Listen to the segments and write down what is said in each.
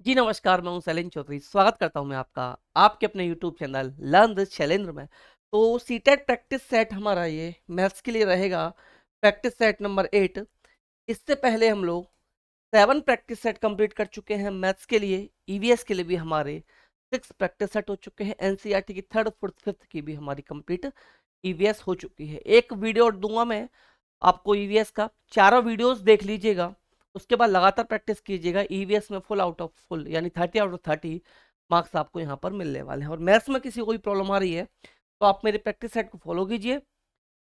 जी नमस्कार, मैं हूं शैलेंद्र चौधरी। स्वागत करता हूं मैं आपका आपके अपने YouTube channel learn with Shailendra में। तो सीटेट प्रैक्टिस सेट हमारा ये मैथ्स के लिए रहेगा प्रैक्टिस सेट नंबर 8। इससे पहले हम लोग 7 प्रैक्टिस सेट कंप्लीट कर चुके हैं मैथ्स के लिए। ईवीएस के लिए भी हमारे 6 प्रैक्टिस सेट हो चुके हैं। एनसीईआरटी की थर्ड फोर्थ फिफ्थ की भी हमारी कंप्लीट ईवीएस हो चुकी है। एक वीडियो और दूंगा मैं आपको ईवीएस का, चारों वीडियोस देख लीजिएगा। उसके बाद लगातार प्रैक्टिस कीजिएगा। ईवीएस में फुल आउट ऑफ फुल यानी 30 आउट ऑफ 30 मार्क्स आपको यहाँ पर मिलने वाले हैं। और मैथ्स में किसी को कोई प्रॉब्लम आ रही है तो आप मेरे प्रैक्टिस सेट को फॉलो कीजिए।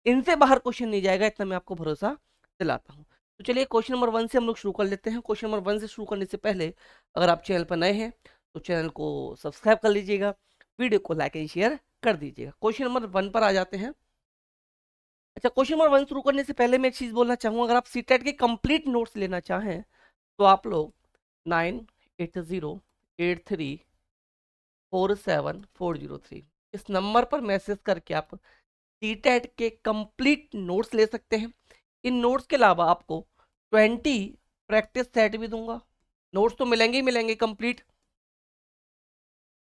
इनसे बाहर क्वेश्चन नहीं जाएगा, इतना मैं आपको भरोसा दिलाता हूँ। तो चलिए क्वेश्चन नंबर 1 से हम लोग शुरू कर लेते हैं। क्वेश्चन नंबर 1 से शुरू करने से पहले अगर आप चैनल पर नए हैं तो चैनल को सब्सक्राइब कर लीजिएगा, वीडियो को लाइक एंड शेयर कर दीजिएगा। क्वेश्चन नंबर 1 पर आ जाते हैं। अच्छा, क्वेश्चन नंबर 1 शुरू करने से पहले मैं एक चीज बोलना चाहूंगा, अगर आप सीटेट के कंप्लीट नोट्स लेना चाहें तो आप लोग 9808347403 इस नंबर पर मैसेज करके आप सीटेट के कंप्लीट नोट्स ले सकते हैं। इन नोट्स के अलावा आपको 20 प्रैक्टिस सेट भी दूंगा। नोट्स तो मिलेंगे ही मिलेंगे कंप्लीट।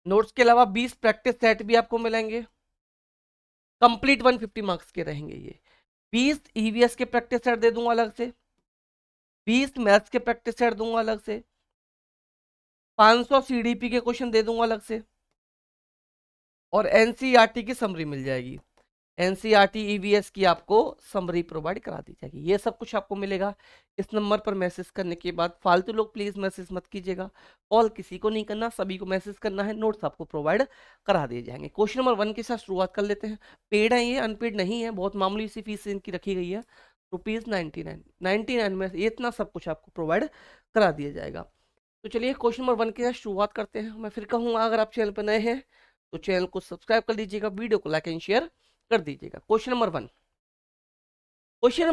नोट्स के अलावा 20 प्रैक्टिस सेट भी आपको मिलेंगे कंप्लीट। 150 मार्क्स के रहेंगे ये। 20 ईवीएस के प्रैक्टिस सेट दे दूंगा अलग से, 20 मैथ्स के प्रैक्टिस सेट दूंगा अलग से, 500 सीडीपी के क्वेश्चन दे दूंगा अलग से, और एनसीईआरटी की समरी मिल जाएगी। एनसीईआरटी ईवीएस की आपको समरी प्रोवाइड करा दी जाएगी। ये सब कुछ आपको मिलेगा इस नंबर पर मैसेज करने के बाद। फालतू लोग प्लीज मैसेज मत कीजिएगा, कॉल किसी को नहीं करना, सभी को मैसेज करना है। नोट्स आपको प्रोवाइड करा दिए जाएंगे। क्वेश्चन नंबर 1 के साथ शुरुआत कर लेते हैं। पेड है ये, अनपेड नहीं है। बहुत मामूली सी फीस इनकी रखी गई है, ₹99 में ये इतना सब कुछ आपको प्रोवाइड करा दिया जाएगा। तो चलिए क्वेश्चन नंबर 1 के साथ शुरुआत करते हैं। मैं फिर कहूँगा अगर आप चैनल पर नए हैं तो चैनल को सब्सक्राइब कर लीजिएगा, वीडियो को लाइक एंड शेयर कर दीजिएगा। क्वेश्चन नंबर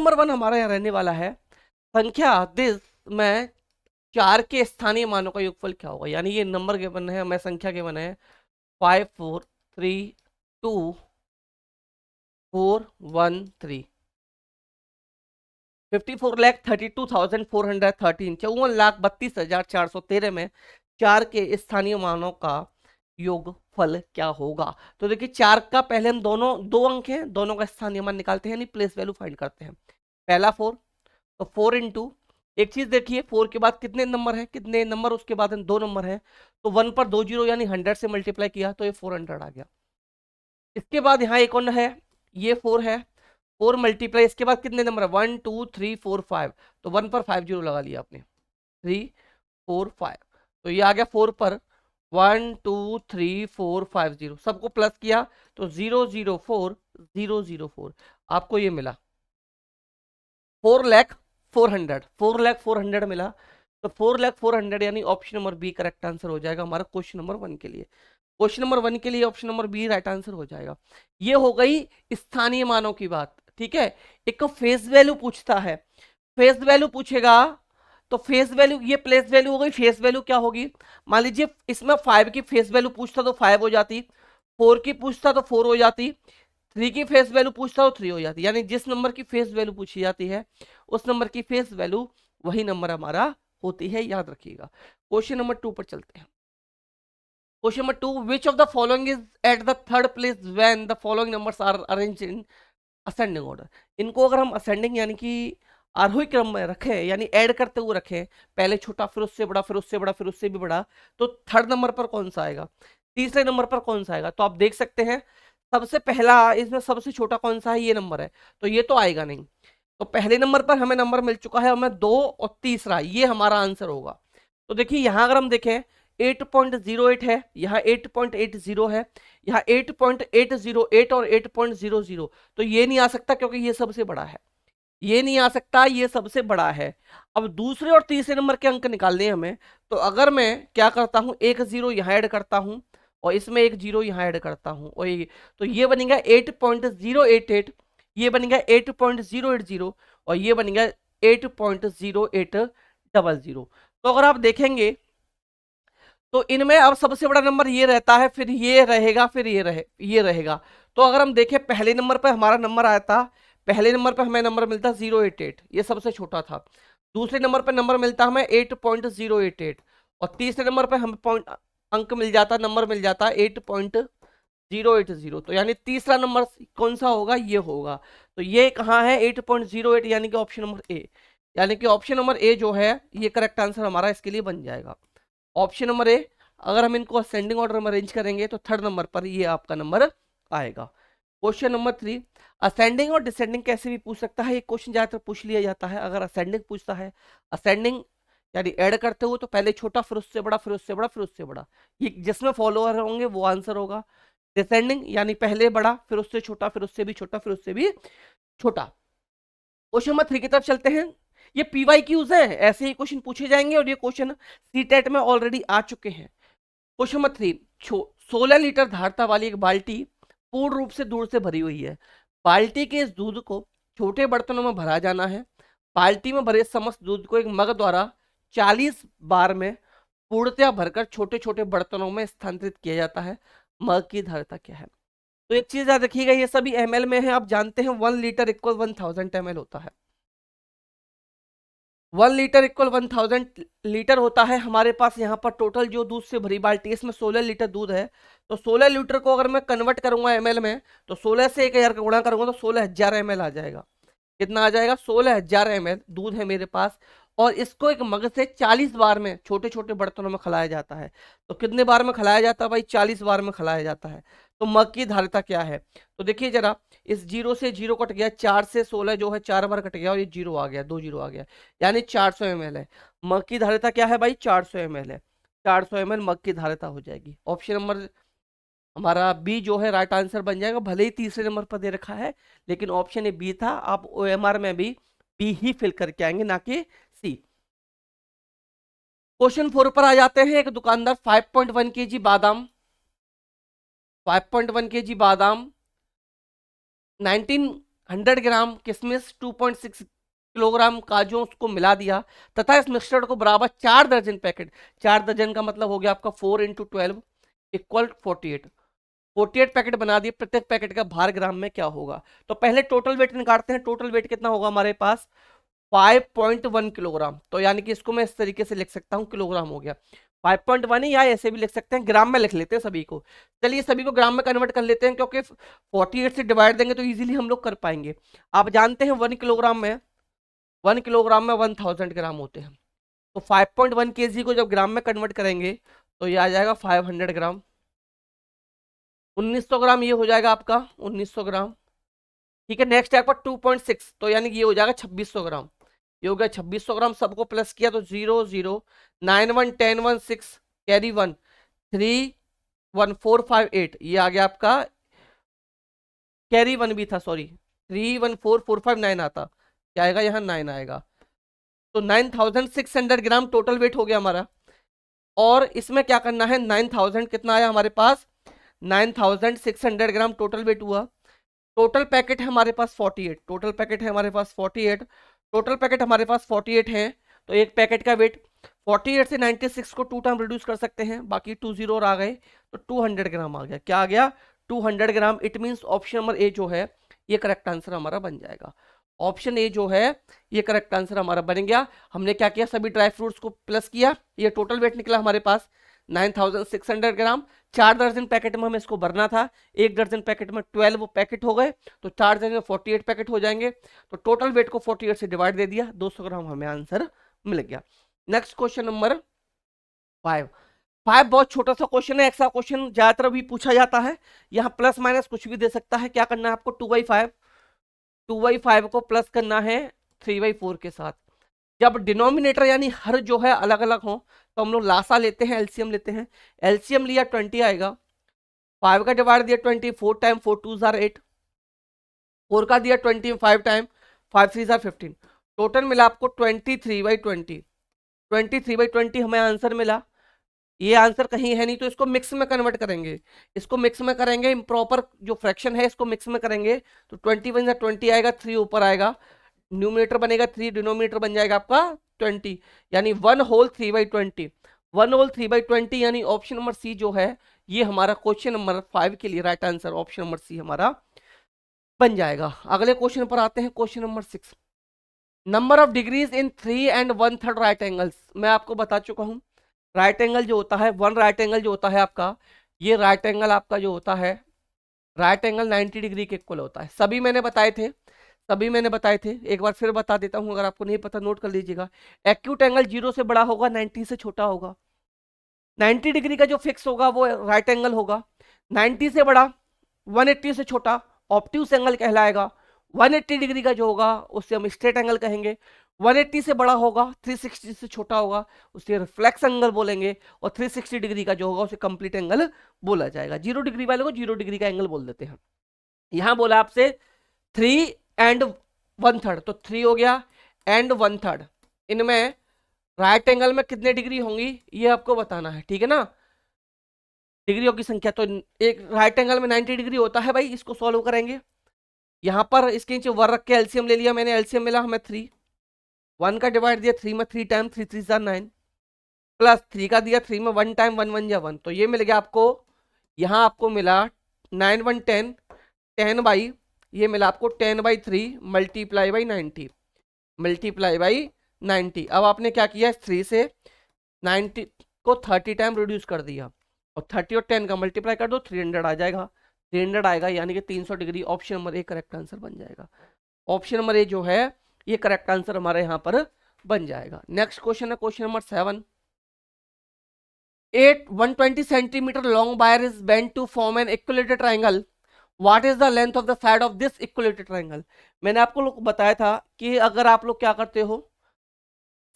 1 हमारा यहाँ रहने वाला है, संख्या दिस में 4 के स्थानीय मानों का योगफल क्या होगा। यानी ये नंबर गिवन है, हमें संख्या गिवन है 5432413, 54,32,413, 54,32,413 में 4 के स्थानीय मानों का योगफल क्या होगा। तो देखिए 4 का पहले हम दोनों दो अंक हैं, दोनों का स्थानीय मान निकालते हैं, यानी प्लेस वैल्यू फाइंड करते हैं। पहला 4, तो 4 इंटू, एक चीज देखिए 4 के बाद कितने नंबर है, कितने नंबर उसके बाद 2 नंबर है, तो 1 पर 2 जीरो यानी 100 से मल्टीप्लाई किया तो ये 400 आ गया। इसके बाद यहाँ एक और है, ये 4 है, 4 मल्टीप्लाई, इसके बाद कितने नंबर है, 1 2 3 4 5, तो 1 पर 5 जीरो लगा लिया आपने, 3 4 5, तो ये आ गया 4 पर 1 2 3 4 5 0, सबको प्लस किया तो 004 आपको ये मिला 4,04,000 मिला। तो 4,04,000 यानी option number B correct answer हो जाएगा हमारा क्वेश्चन नंबर 1 के लिए। क्वेश्चन नंबर 1 के लिए option number B right answer हो जाएगा। ये हो गई स्थानीय मानों की बात, ठीक है। एक फेस वैल्यू पूछता है, फेस वैल्यू पूछेगा तो फेस वैल्यू, ये प्लेस वैल्यू हो गई, फेस वैल्यू क्या होगी। मान लीजिए इसमें 5 की फेस वैल्यू पूछता तो 5 हो जाती, 4 की पूछता तो 4 हो जाती, 3 की फेस वैल्यू पूछता तो 3 हो जाती। यानी जिस नंबर की फेस वैल्यू पूछी जाती है उस नंबर की फेस वैल्यू वही नंबर हमारा होती है, याद रखिएगा। क्वेश्चन नंबर 2 पर चलते हैं। Question number 2, which of the following is at the third place when the following numbers are arranged in ascending order. इनको अगर हम असेंडिंग यानी कि आरोही क्रम में रखें, यानी ऐड करते हुए रखें, पहले छोटा फिर उससे बड़ा फिर उससे बड़ा फिर उससे भी बड़ा, तो थर्ड नंबर पर कौन सा आएगा, तीसरे नंबर पर कौन सा आएगा। तो आप देख सकते हैं सबसे पहला इसमें सबसे छोटा कौन सा है, ये नंबर है, तो ये तो आएगा नहीं। तो पहले नंबर पर हमें नंबर मिल चुका है, हमें 2 और तीसरा, ये हमारा आंसर होगा। तो देखिए यहां अगर हम देखें 8.08 है, यहाँ 8.80 है, यहाँ 8.808 और 8.00, तो ये नहीं आ सकता क्योंकि ये सबसे बड़ा है, ये नहीं आ सकता, ये सबसे बड़ा है। अब दूसरे और तीसरे नंबर के अंक निकालने हैं हमें, तो अगर मैं क्या करता हूं, एक जीरो यहाँ ऐड करता हूं और इसमें एक जीरो यहाँ ऐड करता हूं, और ये तो ये बनेगा 8.088, ये बनेगा 8.080 और ये बनेगा 8.0800। तो अगर आप देखेंगे तो इनमें अब सबसे बड़ा नंबर ये रहता है, फिर ये रहेगा, फिर ये रहेगा। तो अगर हम देखें पहले नंबर पर हमारा नंबर आया था, पहले नंबर पर हमें नंबर मिलता 088, ये सबसे छोटा था। दूसरे नंबर पर नंबर मिलता हमें 8.088 और तीसरे नंबर पे हमें पॉइंट अंक मिल जाता, नंबर मिल जाता 8.080। तो यानी तीसरा नंबर कौन सा होगा, ये होगा। तो ये कहाँ है 8.08, यानी कि ऑप्शन नंबर ए। यानी कि ऑप्शन नंबर ए जो है ये करेक्ट आंसर हमारा इसके लिए बन जाएगा। ऑप्शन नंबर ए, अगर हम इनको असेंडिंग ऑर्डर में अरेंज करेंगे तो थर्ड नंबर पर ये आपका नंबर आएगा। क्वेश्चन नंबर 3, असेंडिंग और डिसेंडिंग कैसे भी पूछ सकता है, ये क्वेश्चन ज्यादातर पूछ लिया जाता है। अगर असेंडिंग पूछता है, असेंडिंग यानी ऐड करते हो तो पहले छोटा फिर उससे बड़ा फिर उससे बड़ा फिर उससे बड़ा, ये जिसमें फॉलोअर होंगे वो आंसर होगा। डिसेंडिंग यानी पहले बड़ा फिर उससे छोटा फिर उससे भी छोटा फिर उससे भी छोटा। क्वेश्चन नंबर 3 की तरफ चलते हैं। ये पीवाई क्यूज है, ऐसे ही क्वेश्चन पूछे जाएंगे और ये क्वेश्चन सीटेट में ऑलरेडी आ चुके हैं। क्वेश्चन नंबर 3, 16 लीटर धारता वाली एक बाल्टी पूर्ण रूप से दूध से भरी हुई है। बाल्टी के इस दूध को छोटे बर्तनों में भरा जाना है। बाल्टी में भरे समस्त दूध को एक मग द्वारा 40 बार में पूर्णतया भरकर छोटे छोटे बर्तनों में स्थानांतरित किया जाता है। मग की धारता क्या है? तो एक चीज याद रखिएगा, ये सभी ml में है। आप जानते हैं 1 लीटर इक्वल 1000 ml होता है। 1 लीटर इक्वल 1000 लीटर होता है। हमारे पास यहाँ पर टोटल जो दूध से भरी बाल्टी है इसमें 16 लीटर दूध है। तो 16 लीटर को अगर मैं कन्वर्ट करूंगा ml में, तो 16 से 1000 का गुणा करूंगा तो 16,000 ml आ जाएगा। कितना आ जाएगा? 16,000 ml दूध है मेरे पास। और इसको एक मग से 40 बार में छोटे छोटे बर्तनों में खिलाया जाता है। तो कितने बार में खिलाया जाता है भाई? 40 बार में खिलाया जाता है। तो मग की धारिता क्या है? तो देखिए जरा, इस जीरो से जीरो कट गया, 4 से 16 जो है 4 बार कट गया और ये जीरो आ गया, 2 जीरो आ गया, यानी 400 ml है। मग की धारिता क्या है भाई? 400 ml है। 400 ml मग की धारिता हो जाएगी। ऑप्शन नंबर हमारा बी जो है राइट आंसर बन जाएगा। भले ही तीसरे नंबर पर दे रखा है, लेकिन ऑप्शन ए बी था। आप ओएमआर में भी बी ही फिल करके आएंगे, ना कि सी। क्वेश्चन 4 पर आ जाते हैं। एक दुकानदार 5.1 केजी बादाम, 5.1 केजी बादाम, 1900 ग्राम किशमिश, 2.6 किलोग्राम काजू उसको मिला दिया तथा इस मिक्सचर को बराबर 4 दर्जन पैकेट, 4 दर्जन का मतलब हो गया आपका 4 इंटू 12 इक्वल 48, 48 पैकेट बना दिए। प्रत्येक पैकेट का भार ग्राम में क्या होगा? तो पहले टोटल वेट निकालते हैं। टोटल वेट कितना होगा हमारे पास? 5.1 किलोग्राम। तो यानी कि इसको मैं इस तरीके से लिख सकता हूँ, किलोग्राम हो गया 5.1 ही, या ऐसे भी लिख सकते हैं, ग्राम में लिख लेते हैं सभी को। चलिए सभी को ग्राम में कन्वर्ट कर लेते हैं, क्योंकि 48 से डिवाइड देंगे तो इजीली हम लोग कर पाएंगे। आप जानते हैं 1 किलोग्राम में 1000 ग्राम होते हैं। तो 5.1 केजी को जब ग्राम में कन्वर्ट करेंगे तो ये आ जाएगा 500 ग्राम। 1900 ग्राम ये हो जाएगा आपका, 1900 ग्राम। ठीक है, नेक्स्ट है आपका 2.6, तो यानी कि ये हो जाएगा 2600 ग्राम। ये हो गया 2600 ग्राम। सबको प्लस किया तो 0 0 9 1 10 1 6 कैरी 1 3 1 4 5 8, ये आ गया आपका, कैरी 1 भी था सॉरी, 3 1 4 4 5 9 आता, क्या आएगा यहाँ? 9 आएगा। तो 9600 ग्राम टोटल वेट हो गया हमारा। और इसमें क्या करना है? 9000 कितना आया हमारे पास? 9600 ग्राम टोटल वेट हुआ। टोटल पैकेट है हमारे पास 48, टोटल पैकेट है हमारे पास 48, टोटल पैकेट हमारे पास 48 है। तो एक पैकेट का वेट 48 से 96 को 2 टाइम रिड्यूस कर सकते हैं, बाकी 2 जीरो और आ गए, तो 200 ग्राम आ गया। क्या आ गया? 200 ग्राम। It means option number A जो है ये करेक्ट आंसर हमारा बन जाएगा। ऑप्शन ए जो है ये करेक्ट आंसर हमारा बन गया। हमने क्या किया? सभी ड्राई फ्रूट्स को प्लस किया, ये टोटल वेट निकला हमारे पास 9600 ग्राम। 4 दर्जन पैकेट में हमें इसको भरना था, 1 दर्जन पैकेट में 12 पैकेट हो गए, तो 4 दर्जन में 48 पैकेट हो जाएंगे। तो टोटल वेट को 48 से डिवाइड दे दिया, 200 ग्राम हमें आंसर मिल गया। Next question number 5। 5 बहुत छोटा सा क्वेश्चन है, ऐसा क्वेश्चन ज्यादातर भी पूछा जाता है। यहाँ प्लस माइनस कुछ भी दे सकता है। क्या करना है आपको? 2/5, 2/5 को प्लस करना है 3/4 के साथ। जब डिनोमिनेटर यानी हर जो है अलग अलग हो तो हम लोग लासा लेते हैं, एलसीएम लेते हैं। एलसीएम लिया 20 आएगा, 5 का डिवाइड दिया 20, 4 टाइम 4 2 जार 8, 4 का दिया 20 5 टाइम 5 3 जार 15, टोटल मिला आपको 23/20। 23/20 हमें आंसर मिला। ये आंसर कहीं है नहीं, तो इसको मिक्स में कन्वर्ट करेंगे। इसको मिक्स में करेंगे, इम्प्रॉपर जो फ्रैक्शन है इसको मिक्स में करेंगे, तो 21 20 आएगा, 3 ऊपर आएगा, न्यूमिनेटर बनेगा 3, डिनोमिनेटर बन जाएगा आपका 20, यानी 1/3/20। 1/3/20 यानी ऑप्शन नंबर सी जो है ये हमारा क्वेश्चन नंबर 5 के लिए right answer option number C हमारा बन जाएगा। अगले क्वेश्चन पर आते हैं, question number 6। Number of degrees in 3 and 1/3 right angles. मैं आपको बता चुका हूं राइट एंगल जो होता है, वन राइट एंगल जो होता है आपका, ये राइट एंगल आपका जो होता है, राइट एंगल 90 डिग्री के इक्वल होता है। सभी मैंने बताए थे, सभी मैंने बताए थे, एक बार फिर बता देता हूं, अगर आपको नहीं पता नोट कर लीजिएगा। एक्यूट एंगल 0 से बड़ा होगा, 90 से छोटा होगा। 90 डिग्री का जो फिक्स होगा वो राइट एंगल होगा, 90 से बड़ा, 180 से छोटा ऑब्ट्यूस एंगल कहलाएगा। 180 डिग्री का जो होगा उससे हम स्ट्रेट एंगल कहेंगे। 180 से बड़ा होगा, 360 से छोटा होगा, उसे रिफ्लेक्स एंगल बोलेंगे। और 360 डिग्री का जो होगा उसे कंप्लीट एंगल बोला जाएगा। 0 डिग्री वाले को 0 डिग्री का एंगल बोल देते हैं। यहां बोला आपसे 3 एंड 1/3, तो 3 हो गया एंड 1/3। इनमें राइट एंगल में कितने डिग्री होंगी ये आपको बताना है, ठीक है ना, डिग्रियों की संख्या। तो एक राइट एंगल में 90 डिग्री होता है भाई, इसको सॉल्व करेंगे। यहां पर इसके नीचे वर रख के एलसीएम ले लिया मैंने, एलसीएम मिला हमें 3, 1 का डिवाइड दिया 3 में, 3 टाइम 3 3 9, प्लस 3 का दिया 3 में, 1 टाइम 1 1 जा 1, तो ये मिल गया आपको। यहाँ आपको मिला 9 1 10, 10 बाई, ये मिला आपको 10/3 मल्टीप्लाई बाई 90, मल्टीप्लाई बाई 90। अब आपने क्या किया, 3 से 90 को 30 टाइम रिड्यूस कर दिया, और 30 और 10 का मल्टीप्लाई कर दो, 300 आ जाएगा। 300 आएगा यानी कि 300 degree. Option number A correct answer बन जाएगा। ऑप्शन नंबर ए जो है ये करेक्ट आंसर हमारे यहाँ पर बन जाएगा। नेक्स्ट क्वेश्चन है question number 7। 120 centimetre long wire is bent to form an equilateral triangle. What is the length of the side of this equilateral triangle. मैंने आपको लोग बताया था कि अगर आप लोग क्या करते हो,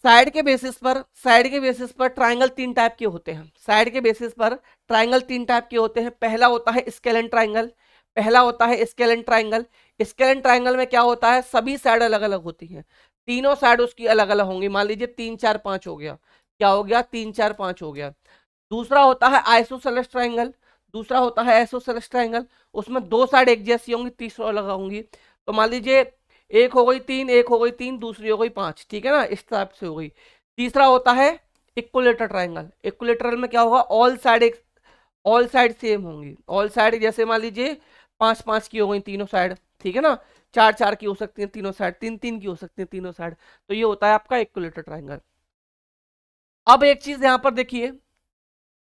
साइड के बेसिस पर, साइड के बेसिस पर ट्राइंगल 3 टाइप के होते हैं। साइड के बेसिस पर ट्राइंगल 3 टाइप के होते हैं। पहला होता है स्केलन ट्राइंगल, पहला होता है स्केलन ट्राइंगल। स्केलन ट्राइंगल में क्या होता है, सभी साइड अलग अलग होती हैं, तीनों साइड उसकी अलग अलग होंगी। मान लीजिए 3 4 5 हो गया, क्या हो गया, 3 4 5 हो गया। दूसरा होता है आइसोसेलेस ट्राइंगल, दूसरा होता है आइसोसेलेस ट्राइंगल, उसमें दो साइड एक जैसी होंगी, तीसरा अलग होंगी। तो मान लीजिए एक हो गई 3, एक हो गई 3, दूसरी हो गई 5, ठीक है ना, इस टाइप से हो गई। तीसरा होता है इक्विलेटरल ट्राइंगल। इक्विलेटरल में क्या होगा, ऑल साइड एक, ऑल साइड सेम होंगी। ऑल साइड जैसे मान लीजिए 5 5 की हो गई तीनों साइड, ठीक है ना, 4 4 की हो सकती है तीनों साइड, 3 3 की हो सकती है तीनों साइड। तो ये होता है आपका इक्विलेटरल ट्राइंगल। अब एक चीज यहां पर देखिए,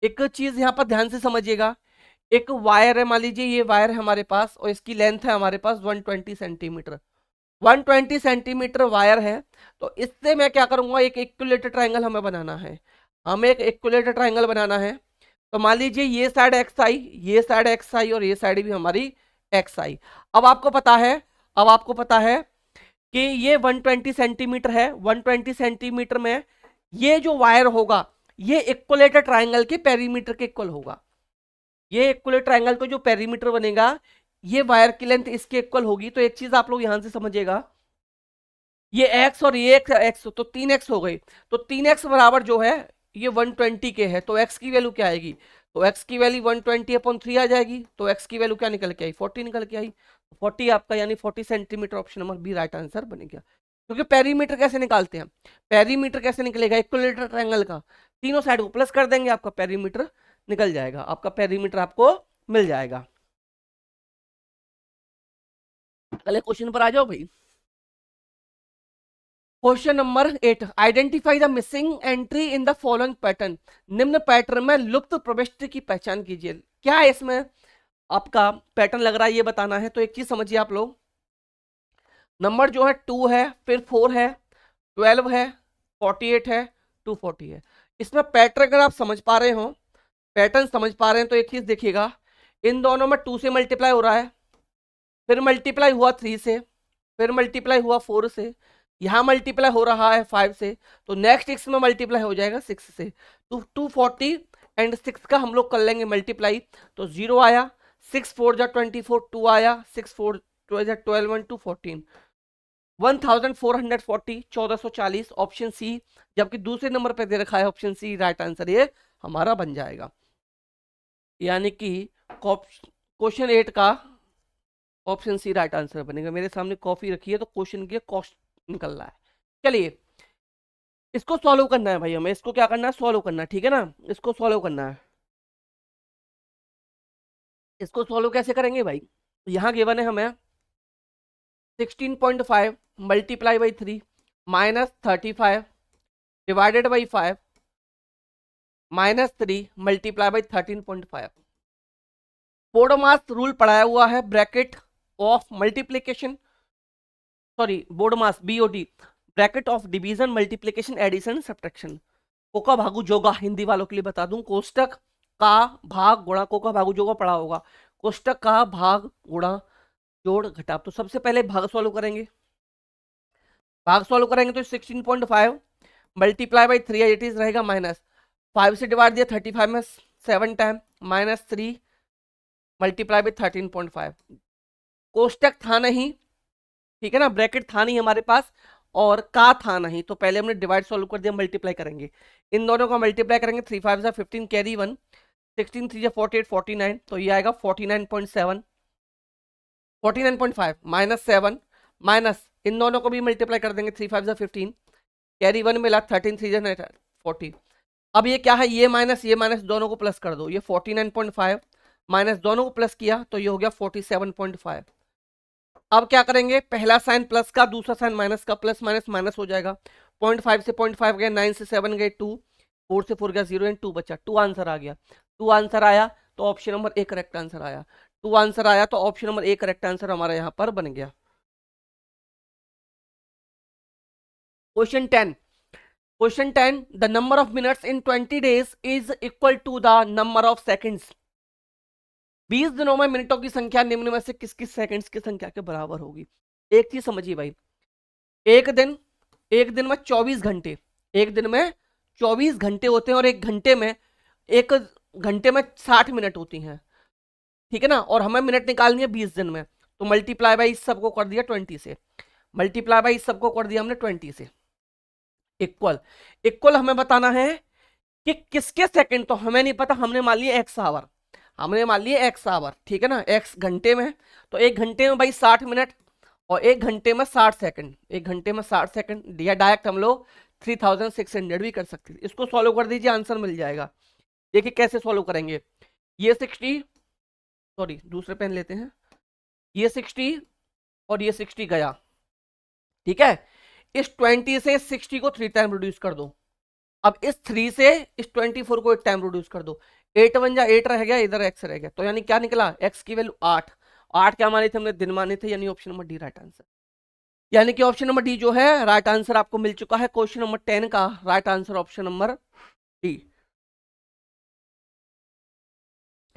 एक चीज यहां पर ध्यान से समझिएगा। एक वायर है, मान लीजिए ये वायर है हमारे पास, और इसकी लेंथ है हमारे पास 120 सेंटीमीटर। 120 सेंटीमीटर वायर है। तो इससे मैं क्या करूंगा, एक इक्विलेटरल ट्राइंगल हमें बनाना है, हमें एक इक्विलेटरल ट्राइंगल बनाना है। तो मान लीजिए ये साइड एक्स आई, ये साइड एक्स आई, और ये साइड भी हमारी एक्स आई। अब आपको पता है, अब आपको पता है कि ये 120 सेंटीमीटर है। 120 सेंटीमीटर में ये जो वायर होगा ये इक्विलेटरल ट्राइंगल के पेरीमीटर के इक्वल होगा। ये इक्विलेटरल ट्राइंगल को जो पेरीमीटर बनेगा, ये वायर की लेंथ इसके इक्वल होगी। तो एक चीज आप लोग यहां से समझिएगा, ये x और ये x तो 3x हो गई। तो 3x बराबर जो है ये 120 के है, तो x की वैल्यू क्या आएगी, तो x की वैल्यू 120/3 आ जाएगी। तो x की वैल्यू क्या निकल के आई, 40 निकल के आई। 40 आपका यानी 40 centimetre, option number B right answer बनेगा। क्योंकि पेरीमीटर कैसे निकालते हैं, पेरीमीटर कैसे निकलेगा, इक्विलेटरल ट्रायंगल का तीनों साइड को प्लस कर देंगे, आपका पेरीमीटर निकल जाएगा, आपका पेरीमीटर आपको मिल जाएगा। अगले क्वेश्चन पर आ जाओ भाई। Question number 8, identify the missing entry in the following pattern. निम्न पैटर्न में लुप्त प्रविष्टि की पहचान कीजिए। क्या है इसमें आपका पैटर्न लग रहा है ये बताना है। तो एक चीज समझिए आप लोग, नंबर जो है 2 है, फिर 4 है, 12 है, 48 है, 240 है। इसमें पैटर्न अगर आप समझ पा रहे हो, पैटर्न समझ पा रहे हैं, तो एक चीज देखिएगा, इन दोनों में 2 से मल्टीप्लाई हो रहा है, फिर मल्टीप्लाई हुआ 3 से, फिर मल्टीप्लाई हुआ 4 से, यहां मल्टीप्लाई हो रहा है 5 से, तो नेक्स्ट x में मल्टीप्लाई हो जाएगा 6 से। तो 240 एंड 6 का हम लोग कर लेंगे मल्टीप्लाई, तो 0 आया, 6 4 जा 24, 2 आया, 6 4 2 जा 12 1 2 14, 1440, 1440 ऑप्शन सी। जबकि दूसरे नंबर पे दे रखा है ऑप्शन सी, राइट आंसर ये हमारा बन जाएगा। यानी कि क्वेश्चन 8 का ऑप्शन सी राइट आंसर बनेगा। मेरे सामने कॉफी रखी है तो क्वेश्चन की कॉस्ट निकल रहा है। चलिए इसको सॉल्व करना है भाई, हमें इसको क्या करना है, सॉल्व करना है, ठीक है ना, इसको सॉल्व करना है। इसको सॉल्व कैसे करेंगे भाई, यहाँ गिवन है हमें 16.5 multiply by 3 minus 35 divided by 5 -3 multiply by 13.5। BODMAS rule पढ़ाया हुआ है, bracket of multiplication, sorry BODMAS B O D, bracket of division multiplication addition subtraction. कोका भागु जोगा हिंदी वालों के लिए बता दूं, कोष्टक का भाग गुणा, कोका भागु जोगा पढ़ा होगा, कोष्टक का भाग गुणा जोड़ घटा। तो सबसे पहले भाग सॉल्व करेंगे, भाग सॉल्व करेंगे तो 16.5 मल्टीप्लाई बाई 3 इट इज रहेगा माइनस 5 से डिवाइड दिया 35 में 7 टाइम -3 मल्टीप्लाई बाई 13.5। कोष्टक था नहीं, ठीक है ना, ब्रैकेट था नहीं हमारे पास और का था नहीं, तो पहले हमने डिवाइड सॉल्व कर दिया, मल्टीप्लाई करेंगे, इन दोनों का मल्टीप्लाई करेंगे, 3 5 जा 15 कैरी 1, 16 3 जा 48 49, तो ये आएगा 49.7 49.5 -7 माइनस इन दोनों को भी मल्टीप्लाई कर देंगे, 3 5 जा 15 कैरी 1 मिला, 13 3 जा 40। अब ये क्या है, ये माइनस दोनों को प्लस कर दो, ये 49.5 माइनस दोनों को प्लस किया तो ये हो गया 47.5। अब क्या करेंगे, पहला साइन प्लस का, दूसरा साइन माइनस का, प्लस माइनस माइनस हो जाएगा, 0.5 से 0.5 गए, 9 से 7 गए 2, 4 से 4 गया 0 एंड 2 बचा, 2 आंसर आ गया। 2 आंसर आया तो option number A correct answer आया, 2 आंसर आया तो option number A correct answer हमारा यहाँ पर बन गया। Question 10, question 10, the number of minutes in 20 days is equal to the number of seconds. 20 दिनों में मिनटों की संख्या निम्न में से किस किस सेकंड्स की संख्या के बराबर होगी। एक चीज समझिए भाई, एक दिन में 24 घंटे, एक दिन में 24 घंटे होते हैं और एक घंटे में 60 मिनट होती हैं, ठीक है ना, और हमें मिनट निकालनी है 20 दिन में, तो मल्टीप्लाई बाई इस सबको कर दिया 20 से, मल्टीप्लाई बाई इस सबको कर दिया हमने 20 से, इक्वल इक्वल हमें बताना है कि किसके सेकंड, तो हमें नहीं पता, हमने मान लिया एक्स आवर, हमने मान लिया एक्स आवर, ठीक है ना, एक्स घंटे में, तो एक घंटे में भाई 60 मिनट और एक घंटे में 60 सेकंड, एक घंटे में 60 सेकंड दिया, डायरेक्ट हम लोग 3600 भी कर सकते हैं। इसको सॉल्व कर दीजिए, आंसर मिल जाएगा। देखिए कैसे सॉल्व करेंगे, ये 60, सॉरी दूसरे पेन लेते हैं, ये 60 और ये 60 गया, ठीक है, इस 20 से 60 को 3 टाइम रिड्यूस कर दो, अब इस 3 से इस 24 को 1 टाइम रिड्यूस कर दो, 8 1 जा 8 रह गया, इधर x रह गया, तो यानी क्या निकला, x की वैल्यू 8, 8 क्या माने थे हमने, दिन माने थे, यानी option number D right answer, यानी कि ऑप्शन नंबर डी जो है राइट आंसर आपको मिल चुका है। क्वेश्चन नंबर 10 का right answer option number D.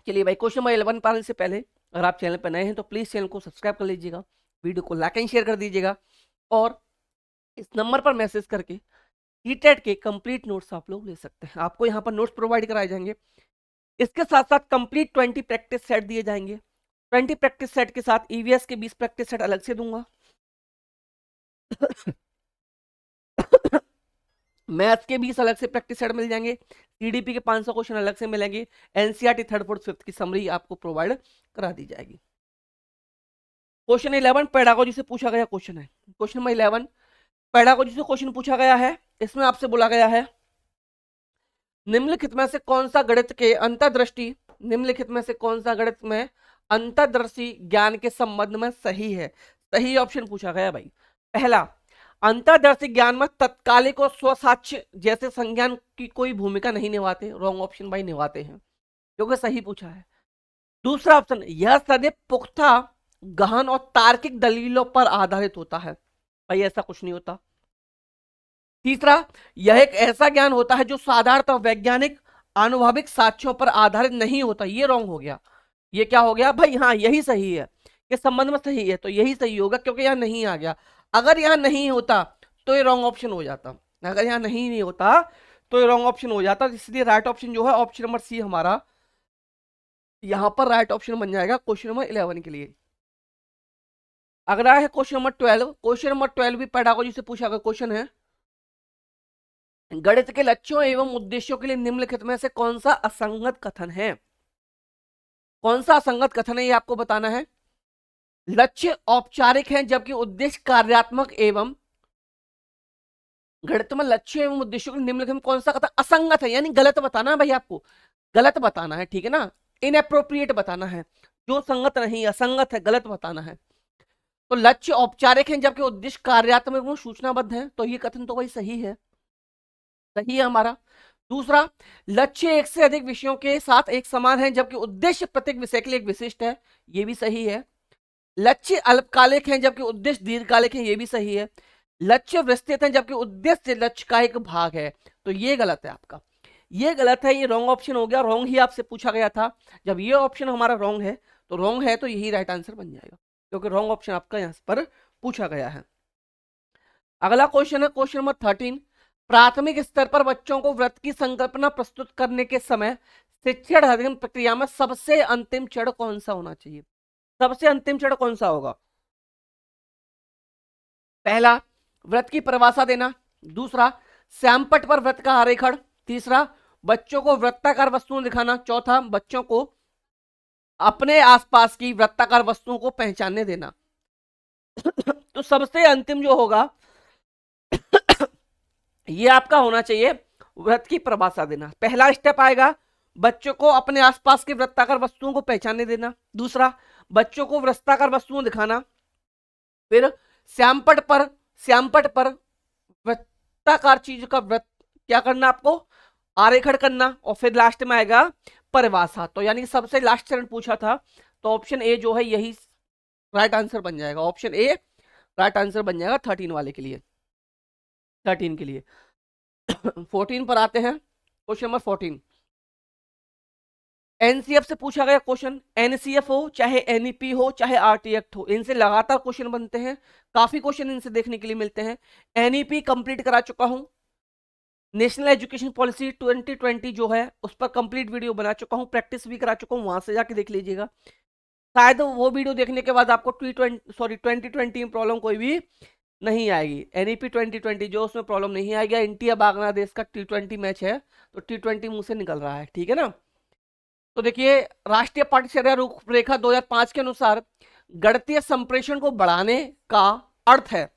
चलिए भाई, क्वेश्चन नंबर 11 पाने से पहले अगर आप चैनल पर नए हैं तो प्लीज चैनल को सब्सक्राइब कर लीजिएगा, वीडियो को लाइक एंड शेयर कर दीजिएगा, और इस नंबर पर मैसेज करके टीटेट के कंप्लीट नोट्स आप लोग ले सकते हैं, आपको यहाँ पर नोट्स प्रोवाइड कराए जाएंगे, इसके साथ साथ कंप्लीट 20 प्रैक्टिस सेट दिए जाएंगे, 20 प्रैक्टिस सेट के साथ ईवीएस के 20 प्रैक्टिस सेट अलग से दूंगा, मैथ्स के 20 अलग से प्रैक्टिस सेट मिल जाएंगे, सीडीपी के 500 क्वेश्चन अलग से मिलेंगे, एनसीईआरटी 3rd 4th 5th की समरी आपको प्रोवाइड करा दी जाएगी। क्वेश्चन 11 पेडागोजी से पूछा गया क्वेश्चन है, क्वेश्चन नंबर 11 पेडागोजी से क्वेश्चन पूछा गया है, इसमें आपसे बोला गया है निम्नलिखित में से कौन सा गणित के अंतर्दृष्टि, निम्नलिखित में से कौन सा गणित में अंतर्दृष्टि ज्ञान के संबंध में सही है, सही ऑप्शन पूछा गया भाई। पहला, अंतर्दर्शी ज्ञान में तत्कालिक और स्वसाक्ष्य जैसे संज्ञान की कोई भूमिका नहीं निभाते, रॉन्ग ऑप्शन भाई निभाते हैं, क्योंकि सही पूछा है। दूसरा ऑप्शन, यह सदैव पुख्ता गहन और तार्किक दलीलों पर आधारित होता है, भाई ऐसा कुछ नहीं होता। तीसरा, यह एक ऐसा ज्ञान होता है जो साधारणतः वैज्ञानिक आनुभविक साक्ष्यों पर आधारित नहीं होता, ये रॉन्ग हो गया, ये क्या हो गया भाई, हाँ यही सही है, इस संबंध में सही है, तो यही सही होगा क्योंकि यहां नहीं आ गया, अगर यहां नहीं होता तो ये रॉन्ग ऑप्शन हो जाता, अगर यहां नहीं होता तो ये रॉन्ग ऑप्शन हो जाता, इसलिए राइट ऑप्शन जो है ऑप्शन नंबर सी हमारा यहां पर राइट ऑप्शन बन जाएगा क्वेश्चन नंबर 11 के लिए। अगला है क्वेश्चन नंबर 12, क्वेश्चन नंबर 12 भी पेडागोजी से पूछा गया क्वेश्चन है, गणित के लक्ष्यों एवं उद्देश्यों के लिए निम्नलिखित में से कौन सा असंगत कथन है, कौन सा असंगत कथन है ये आपको बताना है। लक्ष्य औपचारिक है जबकि उद्देश्य कार्यात्मक एवं, गणित में लक्ष्य एवं उद्देश्यों के लिए निम्नलिखित में कौन सा कथन असंगत है, यानी गलत बताना है भाई, आपको गलत बताना है, ठीक है ना, इनएप्रोप्रिएट बताना है, जो संगत नहीं असंगत है गलत बताना है। तो लक्ष्य औपचारिक है जबकि उद्देश्य कार्यात्मक एवं सूचनाबद्ध है, तो ये कथन तो भाई सही है, सही है हमारा। दूसरा, लक्ष्य एक से अधिक विषयों के साथ एक समान है जबकि उद्देश्य प्रत्येक विषय के लिए एक विशिष्ट है, ये भी सही है। लक्ष्य अल्पकालिक है जबकि उद्देश्य दीर्घकालिक है, ये भी सही है। लक्ष्य विस्तृत है जबकि उद्देश्य लक्ष्य का एक भाग है, तो ये गलत है आपका, ये गलत है, ये रॉन्ग ऑप्शन हो गया, रॉन्ग ही आपसे पूछा गया था। जब ये ऑप्शन हमारा रॉन्ग है तो रॉन्ग है तो यही राइट आंसर बन जाएगा, क्योंकि रॉन्ग ऑप्शन आपका यहां पर पूछा गया है। अगला क्वेश्चन है क्वेश्चन नंबर 13। प्राथमिक स्तर पर बच्चों को व्रत की संकल्पना प्रस्तुत करने के समय शिक्षण अधिगम प्रक्रिया में सबसे अंतिम चरण कौन सा होना चाहिए? सबसे अंतिम चरण कौन सा होगा? पहला, व्रत की परिभाषा देना। दूसरा, श्यामपट पर व्रत का आरेखण। तीसरा, बच्चों को वृत्ताकार वस्तुएं दिखाना। चौथा, बच्चों को अपने आसपास की वृत्ताकार वस्तुओं को पहचानने देना। तो सबसे अंतिम जो होगा ये आपका होना चाहिए व्रत की परिभाषा देना। पहला स्टेप आएगा बच्चों को अपने आसपास की वृत्ताकार वस्तुओं को पहचानने देना। दूसरा, बच्चों को वृत्ताकार वस्तुएं दिखाना। फिर श्यामपट पर वृत्ताकार चीज का व्रत क्या करना, आपको आरेखण करना। और फिर लास्ट में आएगा परिभाषा। तो यानी सबसे लास्ट चरण पूछा था, तो ऑप्शन ए जो है यही राइट आंसर बन जाएगा। ऑप्शन ए राइट आंसर बन जाएगा 13 वाले के लिए, 13 के लिए। 14 पर आते हैं, क्वेश्चन नंबर 14। एनसीएफ से पूछा गया क्वेश्चन, एनसीएफ हो चाहे एनईपी हो चाहे आरटी एक्ट हो, इनसे लगातार क्वेश्चन बनते हैं, काफी क्वेश्चन इनसे देखने के लिए मिलते हैं। एनईपी कंप्लीट करा चुका हूं, नेशनल एजुकेशन पॉलिसी 2020 जो है उस पर कंप्लीट वीडियो बना चुका हूं, प्रैक्टिस भी करा चुका हूं, वहां से जाके देख लीजिएगा। शायद वो वीडियो देखने के बाद आपको 2020 में प्रॉब्लम कोई भी नहीं आएगी। एनईपी 2020 जो, उसमें प्रॉब्लम नहीं आएगी। इंडिया बांग्लादेश का T20 मैच है, तो T20 मुंह से निकल रहा है, ठीक है ना। तो देखिए, राष्ट्रीय पाठ्यचर्या रूपरेखा 2005 के अनुसार गणितीय संप्रेषण को बढ़ाने का अर्थ है,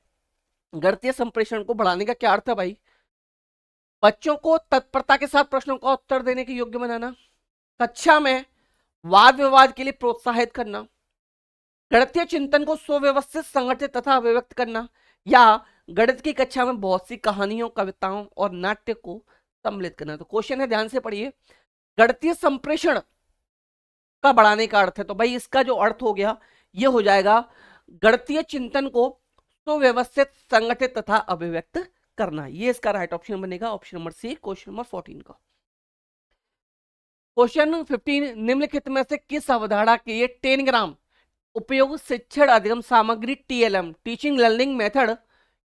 गणितीय संप्रेषण को बढ़ाने का क्या अर्थ है भाई? बच्चों को तत्परता के साथ प्रश्नों का उत्तर देने के योग्य बनाना, कक्षा में वाद विवाद के लिए प्रोत्साहित करना, गणितीय चिंतन को सुव्यवस्थित, संगठित तथा अभिव्यक्त करना, या गणित की कक्षा में बहुत सी कहानियों, कविताओं और नाट्य को सम्मिलित करना। तो क्वेश्चन है, ध्यान से पढ़िए। गणितीय संप्रेषण का बढ़ाने का अर्थ है, तो भाई इसका जो अर्थ हो गया ये हो जाएगा गणितीय चिंतन को सुव्यवस्थित, संगठित तथा अभिव्यक्त करना। ये इसका राइट ऑप्शन बनेगा, option number C, question number 14 का। क्वेश्चन 15, निम्नलिखित में से किस अवधारणा के लिए 10 ग्राम उपयोग शिक्षण अधिगम सामग्री TLM, टीचिंग लर्निंग मेथड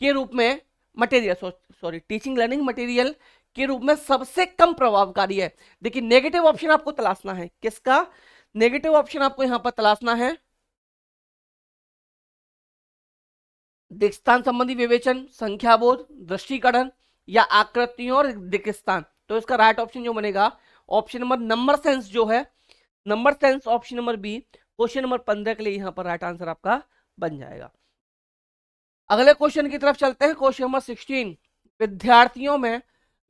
के रूप में टीचिंग लर्निंग मटेरियल के रूप में सबसे कम प्रभावकारी है? देखिए, नेगेटिव ऑप्शन आपको तलाशना है। किसका नेगेटिव ऑप्शन आपको यहां पर तलाशना है? दिक्स्थान संबंधी विवेचन, संख्याबोध, दृष्टिकरण या आकृतियों और दिक्स्थान। तो इसका राइट ऑप्शन जो बनेगा, ऑप्शन नंबर सेंस जो है, number sense, option number B, question number 15 के लिए यहां पर राइट आंसर आपका बन जाएगा। अगले क्वेश्चन की तरफ चलते हैं, क्वेश्चन नंबर 16। विद्यार्थियों में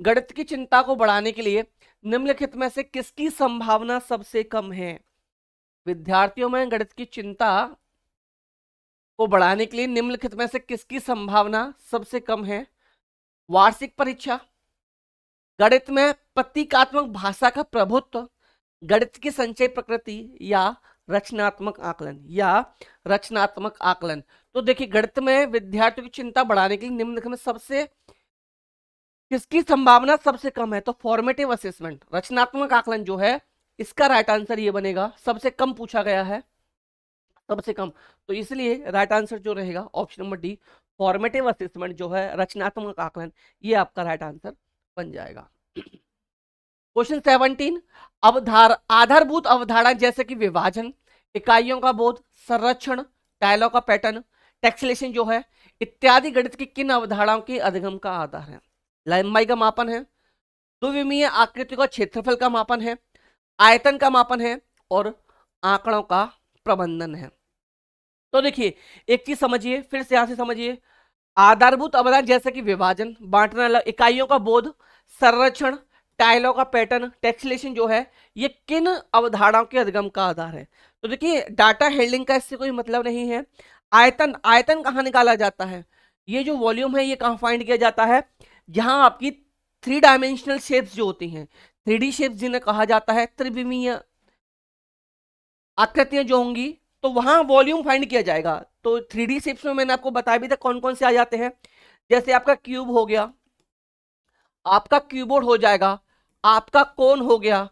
गणित की चिंता को बढ़ाने के लिए निम्नलिखित में से किसकी संभावना सबसे कम है? विद्यार्थियों में गणित की चिंता को बढ़ाने के लिए निम्नलिखित में से किसकी संभावना सबसे कम है? वार्षिक परीक्षा, गणित में प्रतीकात्मक भाषा का प्रभुत्व, गणित की संचय प्रकृति, या रचनात्मक आकलन। तो देखिए, गणित में विद्यार्थियों की चिंता बढ़ाने के लिए निम्नलिखित में सबसे किसकी संभावना सबसे कम है? तो फॉर्मेटिव असेसमेंट, रचनात्मक आकलन जो है, इसका राइट आंसर ये बनेगा। सबसे कम पूछा गया है, सबसे कम, तो इसलिए राइट आंसर जो रहेगा option number D, formative assessment जो है, रचनात्मक आकलन, ये आपका राइट आंसर बन जाएगा। क्वेश्चन 17, आधारभूत अवधारणा जैसे कि विभाजन, इकाइयों का बोध, संरक्षण, टाइलों का पैटर्न, टेक्सलेशन जो है, इत्यादि गणित की किन अवधारणाओं के अधिगम का आधार है? लंबाई का मापन है, द्विविमीय आकृति का क्षेत्रफल का मापन है, आयतन का मापन है, और आंकड़ों का प्रबंधन है। तो देखिए, एक चीज समझिए, फिर से यहां से समझिए। आधारभूत अवधारणा जैसे कि विभाजन, बांटना, इकाइयों का बोध, संरक्षण, टाइलों का पैटर्न, टेक्सलेशन जो है, ये किन अवधारणाओं के अधिगम का आधार है? तो देखिए, डाटा हैंडलिंग का इससे कोई मतलब नहीं है। आयतन कहाँ निकाला जाता है? ये जो वॉल्यूम है ये कहाँ फाइंड किया जाता है? जहां आपकी थ्री डायमेंशनल शेप्स जो होती हैं, 3D शेप्स जिन्हें कहा जाता है, त्रिविमीय आकृतियां जो होंगी, तो वहां वॉल्यूम फाइंड किया जाएगा। तो 3D शेप्स में मैंने आपको बताया भी था कौन कौन से आ जाते हैं, जैसे आपका क्यूब हो गया, आपका क्यूबोर्ड हो जाएगा, आपका कोन हो गया,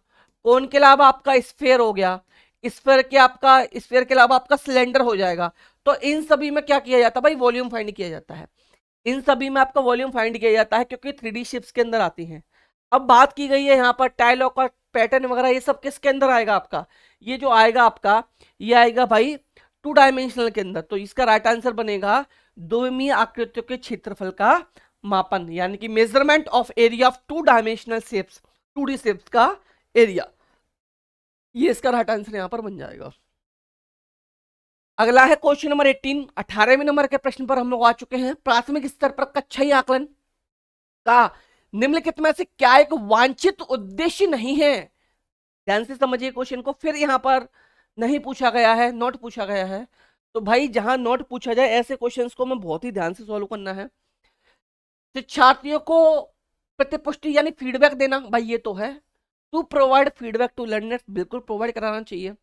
कोन के अलावा आपका स्फेयर हो गया, स्फेयर के अलावा आपका सिलेंडर हो जाएगा। तो इन सभी में क्या किया जाता है भाई, वॉल्यूम फाइंड किया जाता है। इन सभी में आपका वॉल्यूम फाइंड किया जाता है क्योंकि 3D शिप्स के अंदर आती हैं। अब बात की गई है यहाँ पर टाइलॉक और पैटर्न वगैरह, ये सब किसके अंदर आएगा आपका, ये जो आएगा आपका, ये आएगा भाई 2 डायमेंशनल के अंदर। तो इसका राइट आंसर बनेगा द्विमीय आकृतियों के क्षेत्रफल का मापन, यानी कि measurement of area of 2 dimensional shapes, 2D shapes का एरिया, ये इसका राइट आंसर यहां पर बन जाएगा। अगला है क्वेश्चन नंबर 18। 18वें नंबर के प्रश्न पर हम लोग आ चुके हैं। प्राथमिक स्तर पर कक्षाई आकलन का निम्नलिखित में से क्या एक वांछित उद्देश्य नहीं है। ध्यान से समझिए क्वेश्चन को, फिर यहां पर नहीं पूछा गया है, नोट पूछा गया है। तो भाई जहां नोट पूछा जाए ऐसे क्वेश्चंस को मैं बहुत ही ध्यान से सॉल्व करना है। शिक्षार्थियों को प्रतिपुष्टि यानी फीडबैक देना, भाई ये तो है, to provide feedback to learners, बिल्कुल प्रोवाइड कराना चाहिए।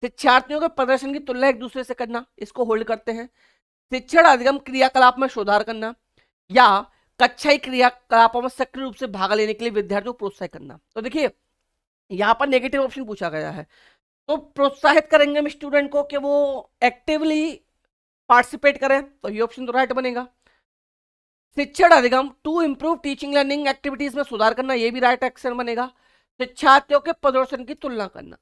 शिक्षार्थियों के प्रदर्शन की तुलना एक दूसरे से करना, इसको होल्ड करते हैं। शिक्षण अधिगम क्रियाकलाप में सुधार करना, या कक्षाई क्रियाकलापों में सक्रिय रूप से भाग लेने के लिए विद्यार्थियों को प्रोत्साहित करना। तो देखिए यहाँ पर नेगेटिव ऑप्शन पूछा गया है, तो प्रोत्साहित करेंगे हम स्टूडेंट को कि वो एक्टिवली पार्टिसिपेट करें, तो ये ऑप्शन तो राइट बनेगा। शिक्षण अधिगम to improve teaching learning activities में सुधार करना, ये भी राइट एक्शन बनेगा। शिक्षार्थियों के प्रदर्शन की तुलना करना,